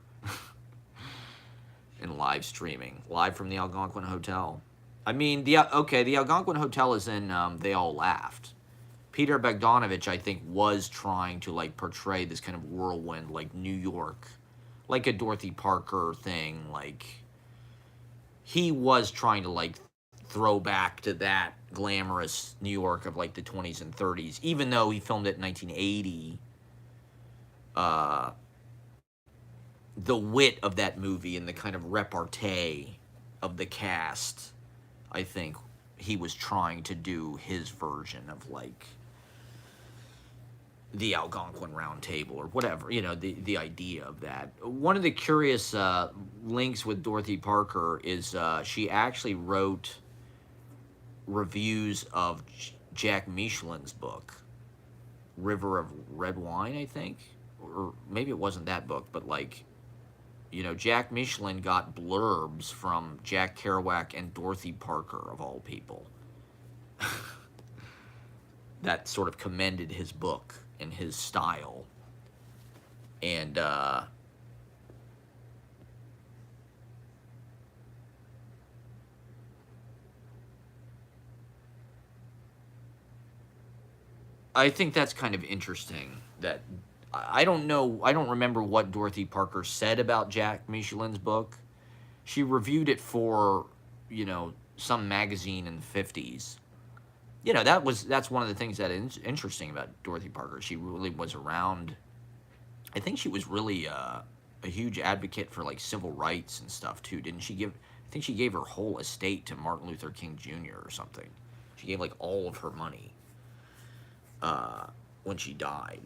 Speaker 1: and live streaming live from the Algonquin Hotel. I mean, the Algonquin Hotel is in. They All Laughed. Peter Bogdanovich, I think, was trying to like portray this kind of whirlwind, like New York, like a Dorothy Parker thing. Like he was trying to like throw back to that glamorous New York of like the 20s and 30s, even though he filmed it in 1980. The wit of that movie and the kind of repartee of the cast, I think he was trying to do his version of like the Algonquin Round Table or whatever, you know, the idea of that. One of the curious links with Dorothy Parker is she actually wrote reviews of Jack Michelin's book, River of Red Wine, I think. Or maybe it wasn't that book, but like, you know, Jack Michelin got blurbs from Jack Kerouac and Dorothy Parker, of all people, that sort of commended his book and his style. And I think that's kind of interesting that I don't know, I don't remember what Dorothy Parker said about Jack Michelin's book. She reviewed it for, you know, some magazine in the 50s. You know, that's one of the things that is interesting about Dorothy Parker. She really was around. I think she was really a huge advocate for like civil rights and stuff too. Didn't she give? I think she gave her whole estate to Martin Luther King Jr. or something. She gave like all of her money when she died.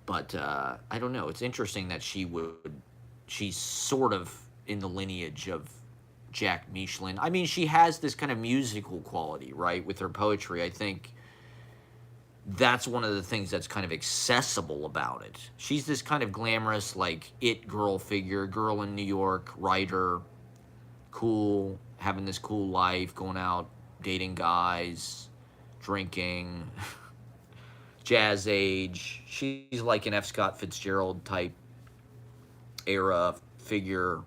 Speaker 1: But I don't know. It's interesting that she's sort of in the lineage of Jack Michelin. I mean, she has this kind of musical quality, right, with her poetry. I think that's one of the things that's kind of accessible about it. She's this kind of glamorous, like, it girl figure, girl in New York, writer, cool, having this cool life, going out, dating guys, drinking, jazz age. She's like an F. Scott Fitzgerald type era figure.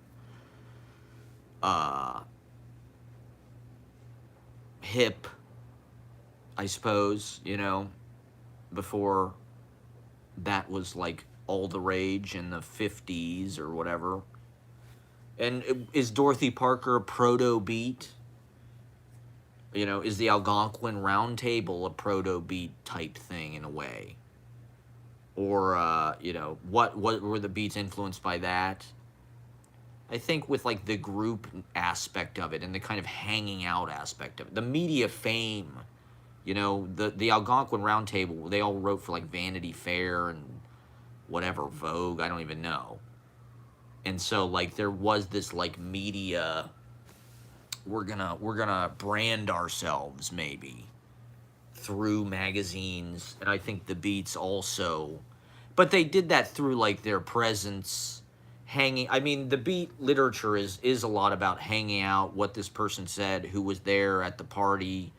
Speaker 1: Hip, I suppose, you know, before that was like all the rage in the 50s or whatever. And is Dorothy Parker proto beat? You know, is the Algonquin Round Table a proto beat type thing in a way? Or, you know, what were the beats influenced by that? I think with like the group aspect of it and the kind of hanging out aspect of it, the media fame, you know, the Algonquin Round Table, they all wrote for like Vanity Fair and whatever, Vogue, I don't even know. And so like there was this like media, we're gonna brand ourselves maybe through magazines, and I think the Beats also, but they did that through like their presence, hanging. I mean, the beat literature is a lot about hanging out, what this person said, who was there at the party,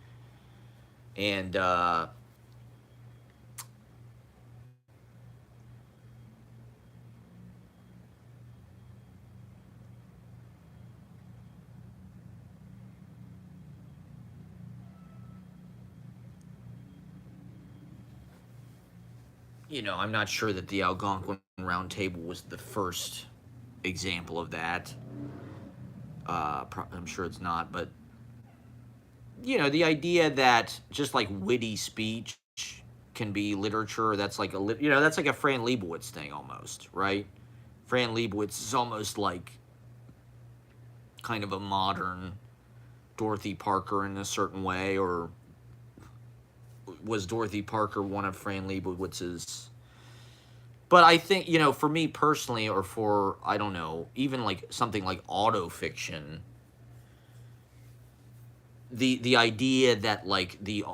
Speaker 1: and you know, I'm not sure that the Algonquin Round Table was the first example of that. I'm sure it's not, but the idea that just like witty speech can be literature. That's like that's like a Fran Lebowitz thing almost, right? Fran Lebowitz is almost like kind of a modern Dorothy Parker in a certain way, or was Dorothy Parker one of Fran Lebowitz's? But I think, for me personally, or for, I don't know, even like something like auto fiction, the idea that like the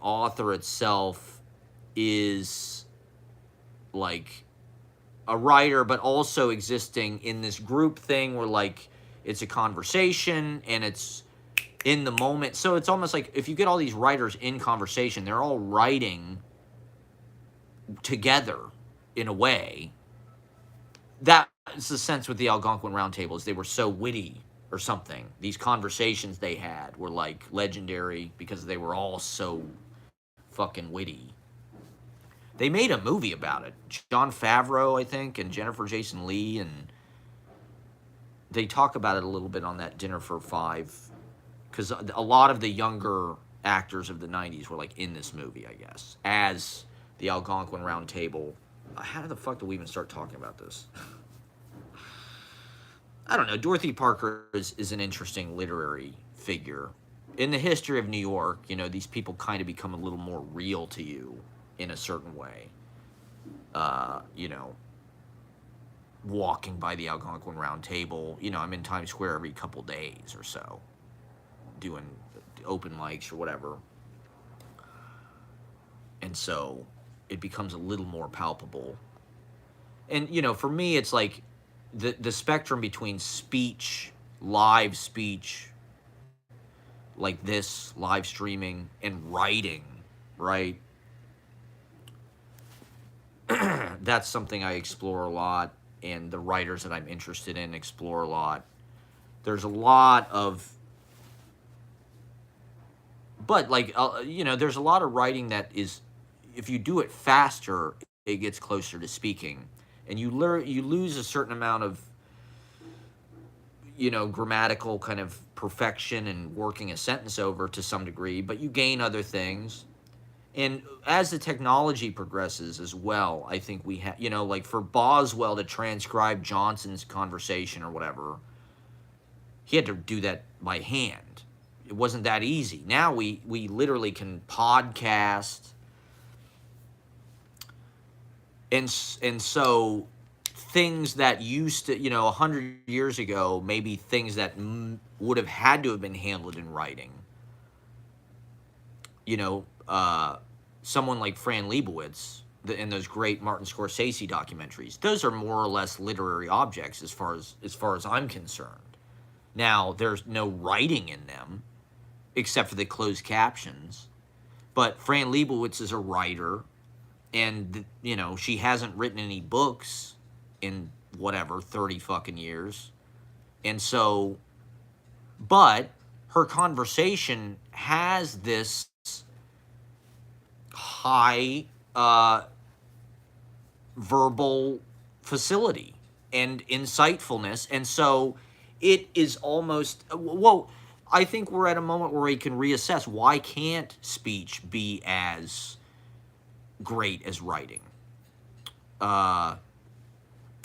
Speaker 1: author itself is like a writer, but also existing in this group thing where like it's a conversation and it's in the moment. So it's almost like if you get all these writers in conversation, they're all writing together in a way. That's the sense with the Algonquin Round Tables. They were so witty or something. These conversations they had were like legendary because they were all so fucking witty. They made a movie about it. Jon Favreau, I think, and Jennifer Jason Leigh, and they talk about it a little bit on that Dinner for Five, because a lot of the younger actors of the '90s were like in this movie, I guess, as the Algonquin Round Table. How the fuck do we even start talking about this? I don't know. Dorothy Parker is an interesting literary figure. In the history of New York, these people kind of become a little more real to you in a certain way. You know, walking by the Algonquin Round Table. I'm in Times Square every couple days or so, doing open mics or whatever. And so it becomes a little more palpable. And, for me, it's like the spectrum between speech, live speech, like this, live streaming, and writing, right? That's something I explore a lot, and the writers that I'm interested in explore a lot. There's a lot of, but like, there's a lot of writing that is, if you do it faster, it gets closer to speaking, and you lose a certain amount of, grammatical kind of perfection and working a sentence over to some degree, but you gain other things. And as the technology progresses as well, I think we have, like for Boswell to transcribe Johnson's conversation or whatever, he had to do that by hand. It wasn't that easy. Now we literally can podcast, and so things that used to, 100 years ago, maybe things that would have had to have been handled in writing, someone like Fran Lebowitz in those great Martin Scorsese documentaries, those are more or less literary objects as far as I'm concerned. Now, there's no writing in them except for the closed captions, but Fran Lebowitz is a writer, and she hasn't written any books in whatever 30 fucking years. And so, but her conversation has this high verbal facility and insightfulness, and so it is almost, well, I think we're at a moment where we can reassess, why can't speech be as great as writing?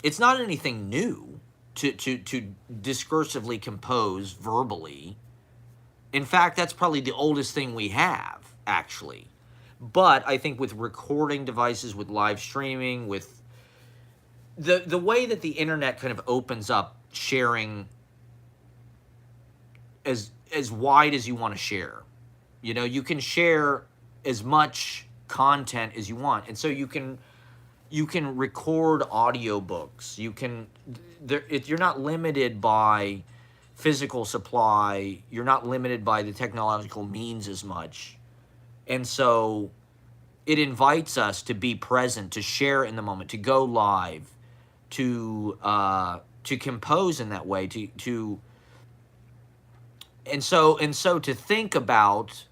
Speaker 1: It's not anything new to discursively compose verbally. In fact, that's probably the oldest thing we have, actually. But I think with recording devices, with live streaming, with the way that the internet kind of opens up sharing as wide as you want to share. You can share as much content as you want. And so you can record audiobooks. You're not limited by physical supply. You're not limited by the technological means as much. And so it invites us to be present, to share in the moment, to go live, to compose in that way, and so to think about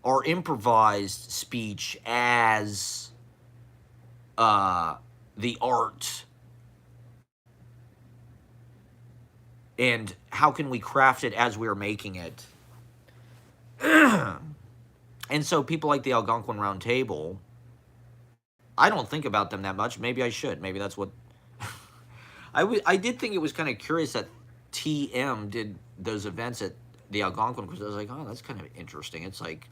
Speaker 1: our improvised speech as the art And how can we craft it as we're making it? And so people like the Algonquin Round Table, I don't think about them that much. Maybe I should. Maybe that's what I did think it was kind of curious that TM did those events at the Algonquin, because I was like, oh, that's kind of interesting. It's like,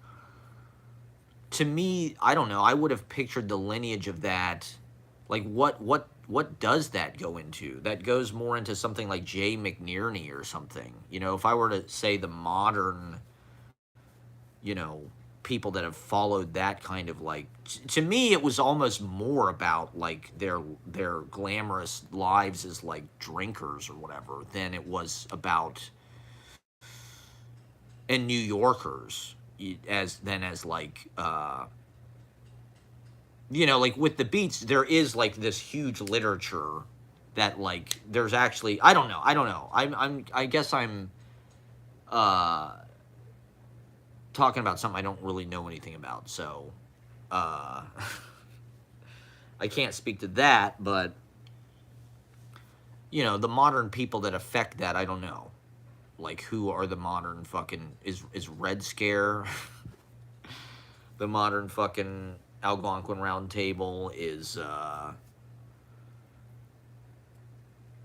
Speaker 1: to me, I don't know. I would have pictured the lineage of that. Like, what does that go into? That goes more into something like Jay McNerney or something. You know, if I were to say the modern, you know, people that have followed that kind of like, to me it was almost more about like their glamorous lives as like drinkers or whatever than it was about, and New Yorkers as like you know, like with the beats there is like this huge literature that like there's actually, I don't know, I guess I'm uh talking about something I don't really know anything about, so uh I can't speak to that, but you know, the modern people that affect that, I don't know. Like, who are the modern fucking, is Red Scare the modern fucking Algonquin Round Table? Is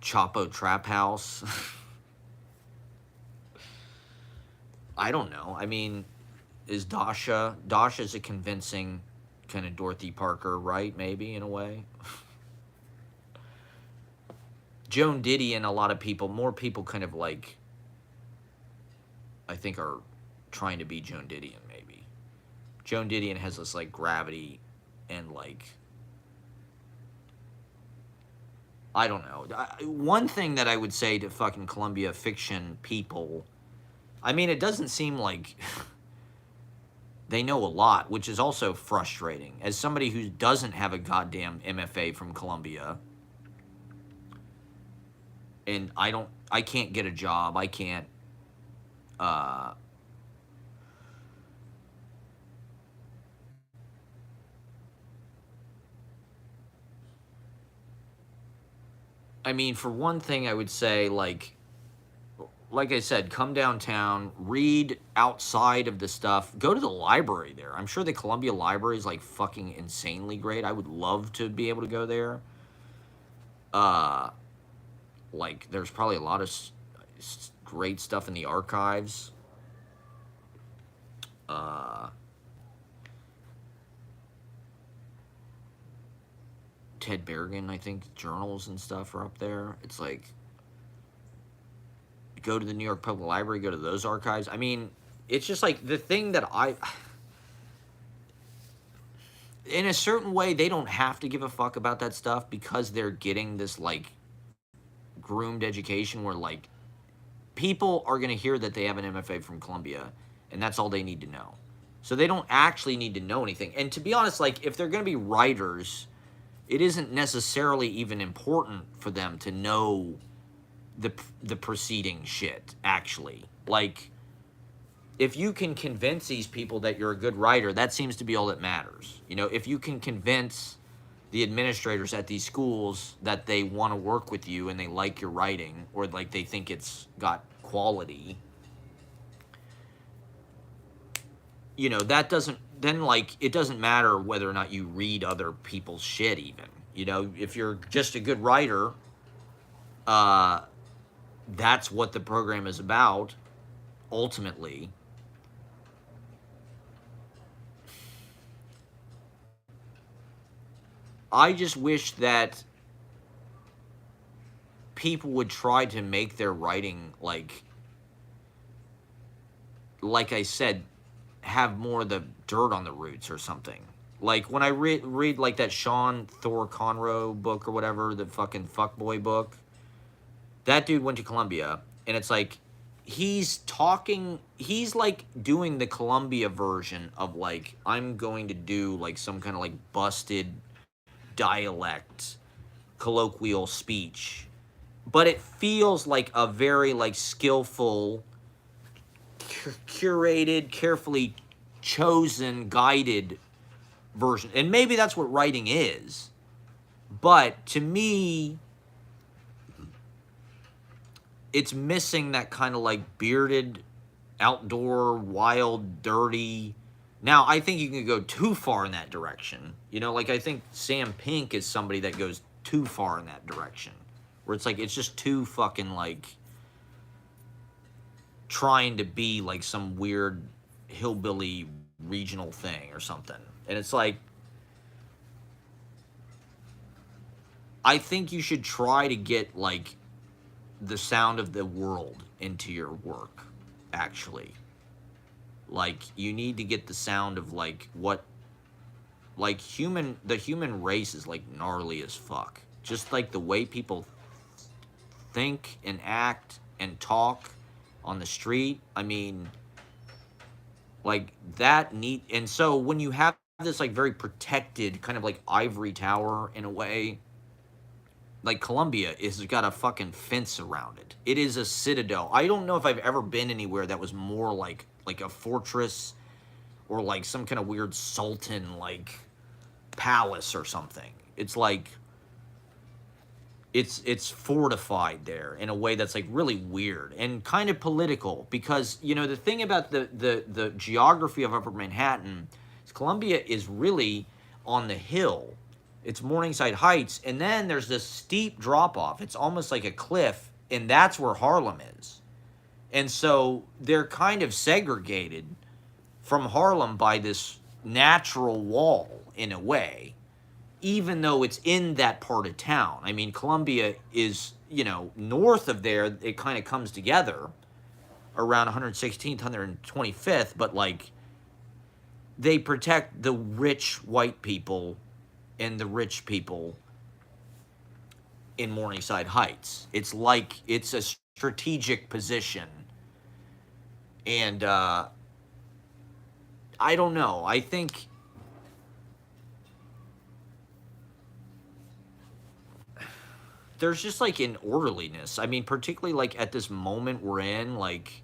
Speaker 1: Chapo Trap House? I don't know. I mean, is Dasha's a convincing kind of Dorothy Parker, right? Maybe, in a way. Joan Didion, a lot of people, more people kind of like, I think, are trying to be Joan Didion, maybe. Joan Didion has this like gravity and like, I don't know. One thing that I would say to fucking Columbia fiction people, I mean, it doesn't seem like they know a lot, which is also frustrating. As somebody who doesn't have a goddamn MFA from Columbia, and I can't get a job, I can't, I mean, for one thing, I would say, like I said, come downtown, read outside of the stuff, go to the library there. I'm sure the Columbia Library is like fucking insanely great. I would love to be able to go there. Uh, like, there's probably a lot of great stuff in the archives. Ted Bergen, I think, journals and stuff are up there. It's like, go to the New York Public Library, go to those archives. I mean, it's just like the thing that in a certain way, they don't have to give a fuck about that stuff because they're getting this like groomed education where like people are going to hear that they have an MFA from Columbia and that's all they need to know. So they don't actually need to know anything. And to be honest, like, if they're going to be writers, it isn't necessarily even important for them to know the preceding shit, actually. Like, if you can convince these people that you're a good writer, that seems to be all that matters. You know, if you can convince the administrators at these schools that they want to work with you and they like your writing, or like they think it's got quality, you know, that doesn't, then like, it doesn't matter whether or not you read other people's shit even. You know, if you're just a good writer, that's what the program is about, ultimately. I just wish that people would try to make their writing, like I said, have more of the dirt on the roots or something. Like, when I read like that Sean Thor Conroe book or whatever, the fucking fuckboy book, that dude went to Columbia, and it's like, he's like doing the Columbia version of like, I'm going to do like some kind of like busted dialect colloquial speech, but it feels like a very like skillful, curated, carefully chosen, guided version. And maybe that's what writing is, but to me, it's missing that kind of like bearded, outdoor, wild, dirty. Now, I think you can go too far in that direction. You know, like I think Sam Pink is somebody that goes too far in that direction. Where it's like, it's just too fucking like trying to be like some weird hillbilly regional thing or something. And it's like, I think you should try to get like the sound of the world into your work, actually. Like, you need to get the sound of like what, like the human race is like gnarly as fuck. Just like the way people think and act and talk on the street. I mean, like that need, and so when you have this like very protected kind of like ivory tower in a way, like Colombia is got a fucking fence around it. It is a citadel. I don't know if I've ever been anywhere that was more like a fortress or like some kind of weird sultan like palace or something. It's like it's fortified there in a way that's like really weird and kind of political, because you know the thing about the geography of Upper Manhattan is Columbia is really on the hill. It's Morningside Heights, and then there's this steep drop off. It's almost like a cliff, and that's where Harlem is. And so they're kind of segregated from Harlem by this natural wall in a way, even though it's in that part of town. I mean, Columbia is, you know, north of there, it kind of comes together around 116th, 125th, but like they protect the rich white people and the rich people in Morningside Heights. It's like it's a strategic position. And I don't know. I think there's just like an orderliness. I mean, particularly like at this moment we're in, like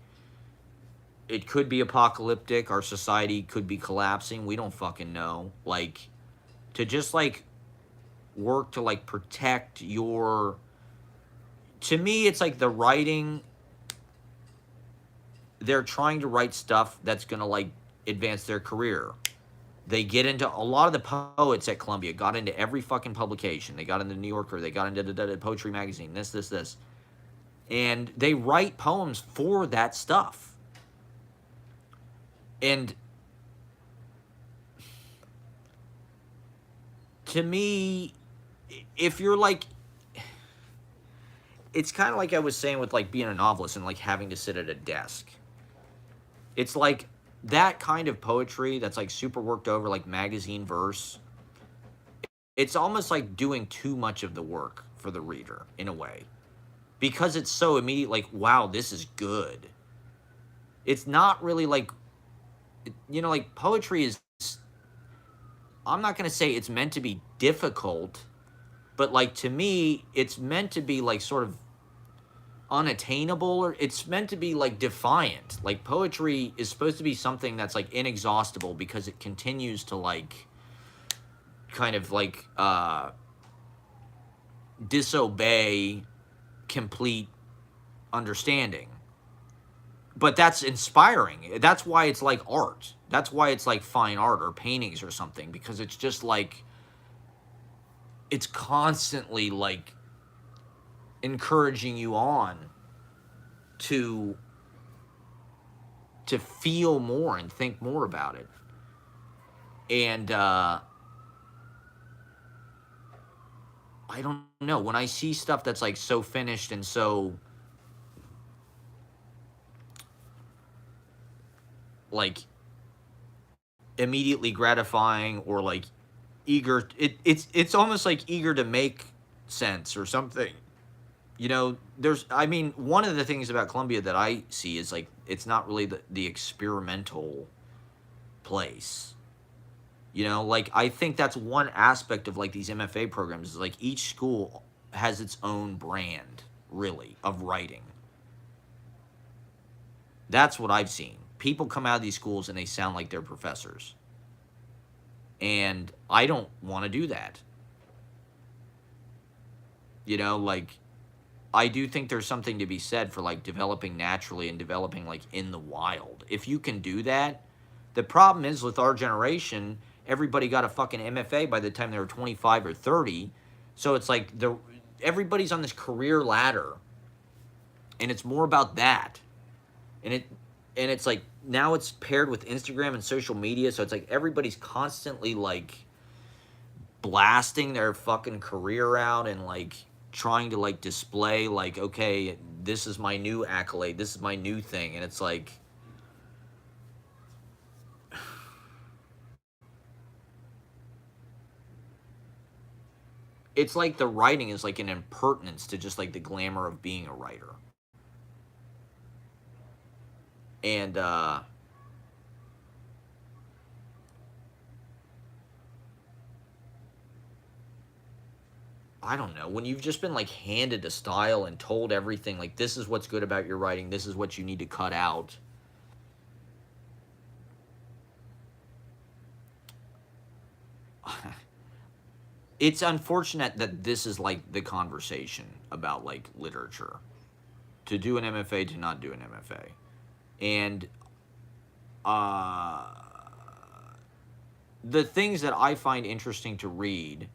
Speaker 1: it could be apocalyptic. Our society could be collapsing. We don't fucking know. Like, to just like work to like protect your, to me it's like the writing, they're trying to write stuff that's gonna like advance their career. They get into a lot of the poets at Columbia got into every fucking publication. They got into New Yorker, they got into the Poetry Magazine, this, and they write poems for that stuff. And to me, if you're like, it's kind of like I was saying with like being a novelist and like having to sit at a desk. It's like that kind of poetry that's like super worked over, like magazine verse. It's almost like doing too much of the work for the reader in a way, because it's so immediate. Like, wow, this is good. It's not really like, you know, like poetry is, I'm not going to say it's meant to be difficult, but like to me, it's meant to be like sort of unattainable, or it's meant to be like defiant. Like poetry is supposed to be something that's like inexhaustible because it continues to like kind of like disobey complete understanding. But that's inspiring. That's why it's like art. That's why it's like fine art or paintings or something, because it's just like it's constantly like encouraging you on to feel more and think more about it. And I don't know, when I see stuff that's like so finished and so like immediately gratifying, or like eager, it's almost like eager to make sense or something. You know, there's, I mean, one of the things about Columbia that I see is like it's not really the experimental place. You know, like I think that's one aspect of like these MFA programs, is like each school has its own brand, really, of writing. That's what I've seen. People come out of these schools and they sound like they're professors. And I don't want to do that. You know, like I do think there's something to be said for like developing naturally and developing like in the wild. If you can do that, the problem is with our generation, everybody got a fucking MFA by the time they were 25 or 30. So it's like everybody's on this career ladder, and it's more about that. And it's like now it's paired with Instagram and social media, so it's like everybody's constantly like blasting their fucking career out and like trying to like display like, okay, this is my new accolade, this is my new thing. And it's like, it's like the writing is like an impertinence to just like the glamour of being a writer. And I don't know, when you've just been like handed a style and told everything, like this is what's good about your writing, this is what you need to cut out. It's unfortunate that this is like the conversation about like literature. To do an MFA, to not do an MFA. And uh, the things that I find interesting to read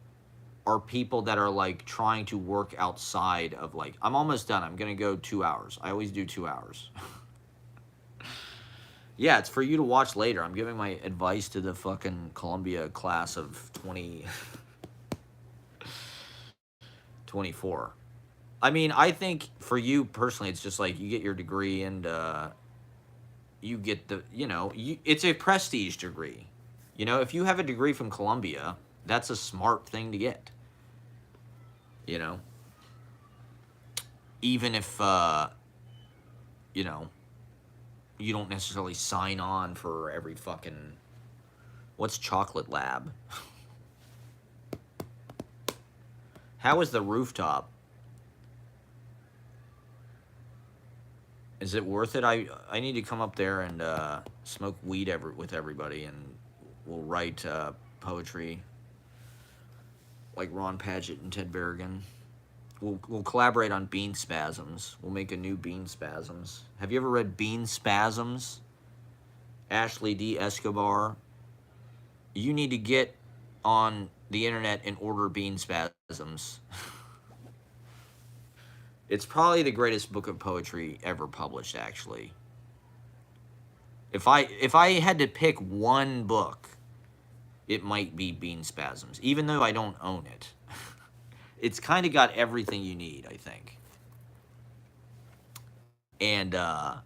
Speaker 1: are people that are like trying to work outside of like, I'm almost done. I'm going to go 2 hours. I always do 2 hours. Yeah, it's for you to watch later. I'm giving my advice to the fucking Columbia class of 2024. I mean, I think for you personally, it's just like you get your degree and you get the, it's a prestige degree. If you have a degree from Columbia, that's a smart thing to get. Even if, you don't necessarily sign on for every fucking, what's Chocolate Lab? How is the rooftop? Is it worth it? I need to come up there and smoke weed with everybody, and we'll write poetry like Ron Padgett and Ted Berrigan. We'll collaborate on Bean Spasms. We'll make a new Bean Spasms. Have you ever read Bean Spasms? Ashley D. Escobar. You need to get on the internet and order Bean Spasms. It's probably the greatest book of poetry ever published, actually. If I had to pick one book, it might be Bean Spasms, even though I don't own it. It's kind of got everything you need, I think. And yeah,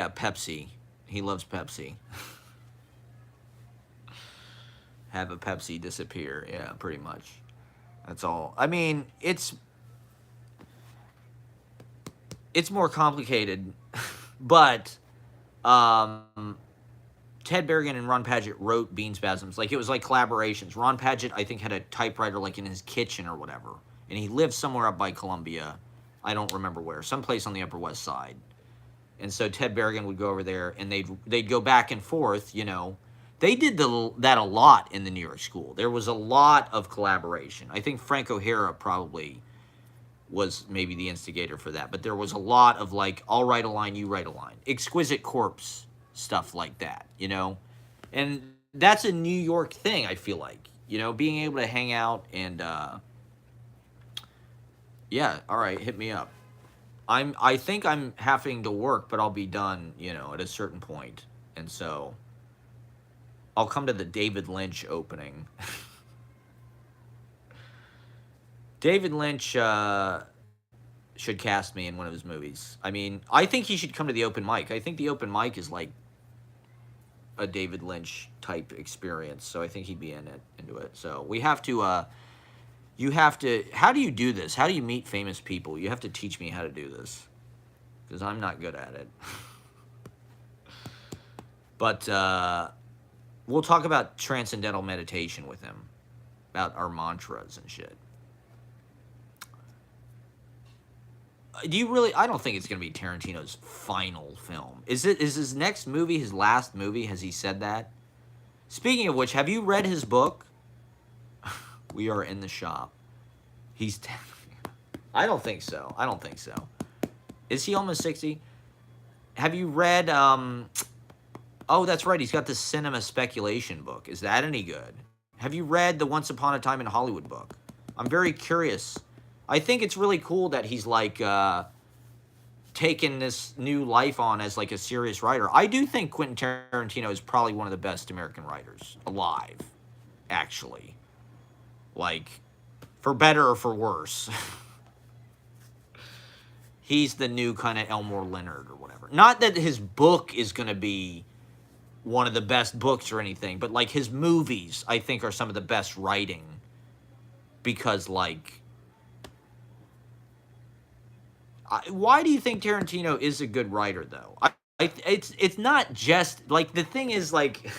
Speaker 1: Pepsi. He loves Pepsi. Have a Pepsi disappear. Yeah, pretty much. That's all. I mean, it's more complicated, but Ted Berrigan and Ron Padgett wrote Bean Spasms. Like, it was like collaborations. Ron Padgett, I think, had a typewriter like in his kitchen or whatever, and he lived somewhere up by Columbia. I don't remember where, someplace on the Upper West Side. And so Ted Berrigan would go over there, and they'd go back and forth. They did that a lot in the New York School. There was a lot of collaboration. I think Frank O'Hara probably was maybe the instigator for that. But there was a lot of like, I'll write a line, you write a line. Exquisite Corpse, stuff like that, And that's a New York thing, I feel like. Being able to hang out and, yeah, all right, hit me up. I think I'm having to work, but I'll be done, at a certain point. And so I'll come to the David Lynch opening. David Lynch should cast me in one of his movies. I mean, I think he should come to the open mic. I think the open mic is like a David Lynch type experience, so I think he'd be into it. So we have to. You have to. How do you do this? How do you meet famous people? You have to teach me how to do this, because I'm not good at it. But we'll talk about transcendental meditation with him, about our mantras and shit. Do you really? I don't think it's going to be Tarantino's final film. Is his next movie his last movie? Has he said that? Speaking of which, have you read his book? We are in the shop. He's... I don't think so. I don't think so. Is he almost 60? Have you read... Oh, that's right. He's got the cinema speculation book. Is that any good? Have you read the Once Upon a Time in Hollywood book? I'm very curious. I think it's really cool that he's like taken this new life on as like a serious writer. I do think Quentin Tarantino is probably one of the best American writers alive, actually. Like, for better or for worse. He's the new kind of Elmore Leonard or whatever. Not that his book is going to be one of the best books or anything, but like his movies, I think, are some of the best writing. Because, like, why do you think Tarantino is a good writer, though? It's not just, like, the thing is, like,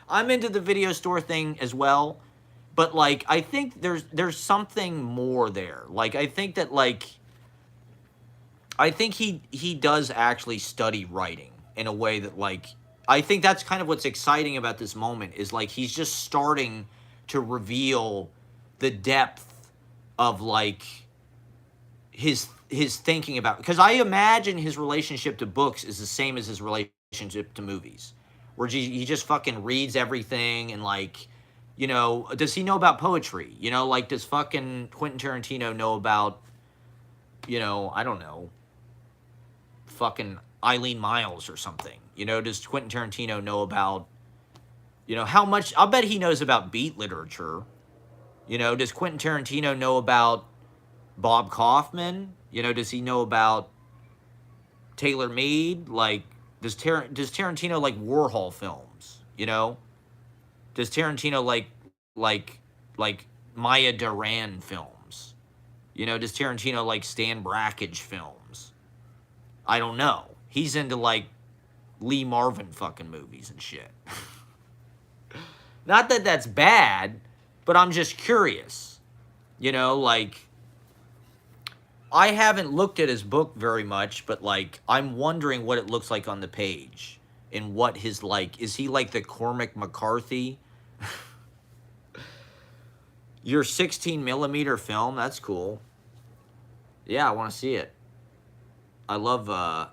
Speaker 1: I'm into the video store thing as well, but, like, I think there's something more there. Like, I think that, like, I think he does actually study writing in a way that, like, I think that's kind of what's exciting about this moment is, like, he's just starting to reveal the depth of, like, his thinking about, because I imagine his relationship to books is the same as his relationship to movies, where he just fucking reads everything and, like, you know, does he know about poetry? You know, like, does fucking Quentin Tarantino know about, you know, I don't know, fucking Eileen Miles or something? You know, does Quentin Tarantino know about, you know, how much, I'll bet he knows about beat literature. You know, does Quentin Tarantino know about Bob Kaufman? You know, does he know about Taylor Mead? Like, does Tarantino like Warhol films? You know, does Tarantino like Maya Deren films? You know, does Tarantino like Stan Brakhage films? I don't know. He's into like Lee Marvin fucking movies and shit. Not that that's bad, but I'm just curious. You know, like, I haven't looked at his book very much, but, like, I'm wondering what it looks like on the page. And what his, like, is he like the Cormac McCarthy? Your 16mm film, that's cool. Yeah, I want to see it. I love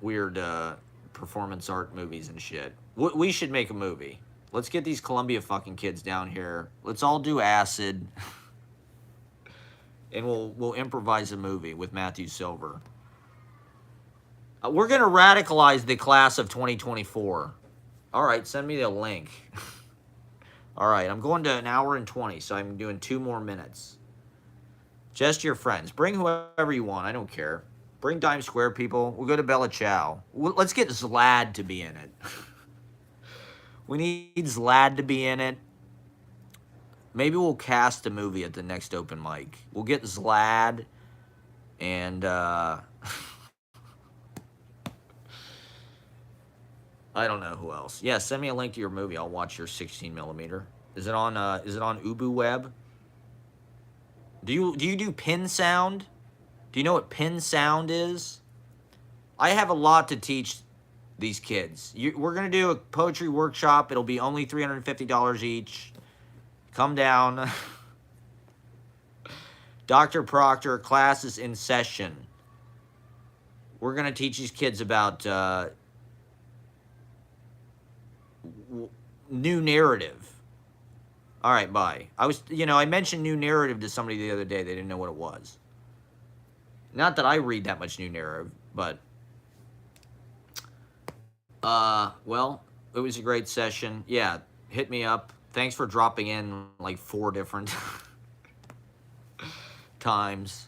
Speaker 1: weird performance art movies and shit. We should make a movie. Let's get these Columbia fucking kids down here. Let's all do acid. And we'll improvise a movie with Matthew Silver. We're going to radicalize the class of 2024. All right, send me the link. All right, I'm going to 1 hour and 20, so I'm doing 2 more minutes. Just your friends. Bring whoever you want. I don't care. Bring Dime Square people. We'll go to Bella Ciao. Let's get Zlad to be in it. We need Zlad to be in it. Maybe we'll cast a movie at the next open mic. We'll get Zlad and I don't know who else. Yeah, send me a link to your movie. I'll watch your 16mm. Is it on Ubu Web? Do you do pin sound? Do you know what pin sound is? I have a lot to teach these kids. We're going to do a poetry workshop. It'll be only $350 each. Come down. Dr. Proctor, class is in session. We're going to teach these kids about new narrative. All right, bye. I mentioned new narrative to somebody the other day. They didn't know what it was. Not that I read that much new narrative, but well, it was a great session. Yeah, hit me up. Thanks for dropping in like 4 different times.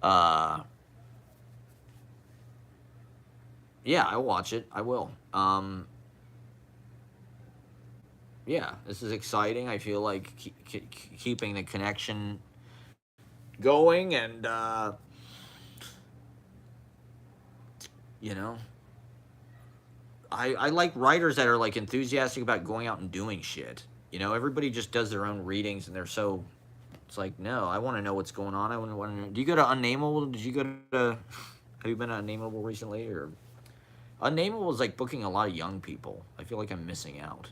Speaker 1: Yeah, I'll watch it. I will. Yeah, this is exciting. I feel like keeping the connection going, and you know, I like writers that are like enthusiastic about going out and doing shit. You know, everybody just does their own readings, and they're so. It's like, no, I want to know what's going on. I want to know. Do you go to Unnameable? Did you go to? Have you been to Unnameable recently? Or Unnameable is like booking a lot of young people. I feel like I'm missing out.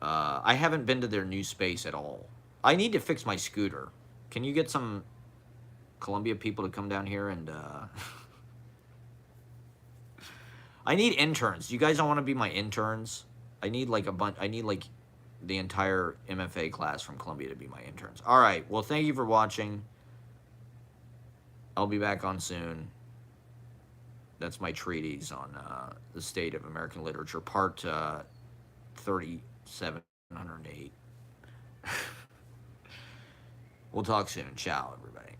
Speaker 1: I haven't been to their new space at all. I need to fix my scooter. Can you get some Columbia people to come down here and I need interns. You guys don't want to be my interns? I need like a bunch. I need like the entire MFA class from Columbia to be my interns. All right. Well, thank you for watching. I'll be back on soon. That's my treatise on the state of American literature, part 3708. We'll talk soon. Ciao, everybody.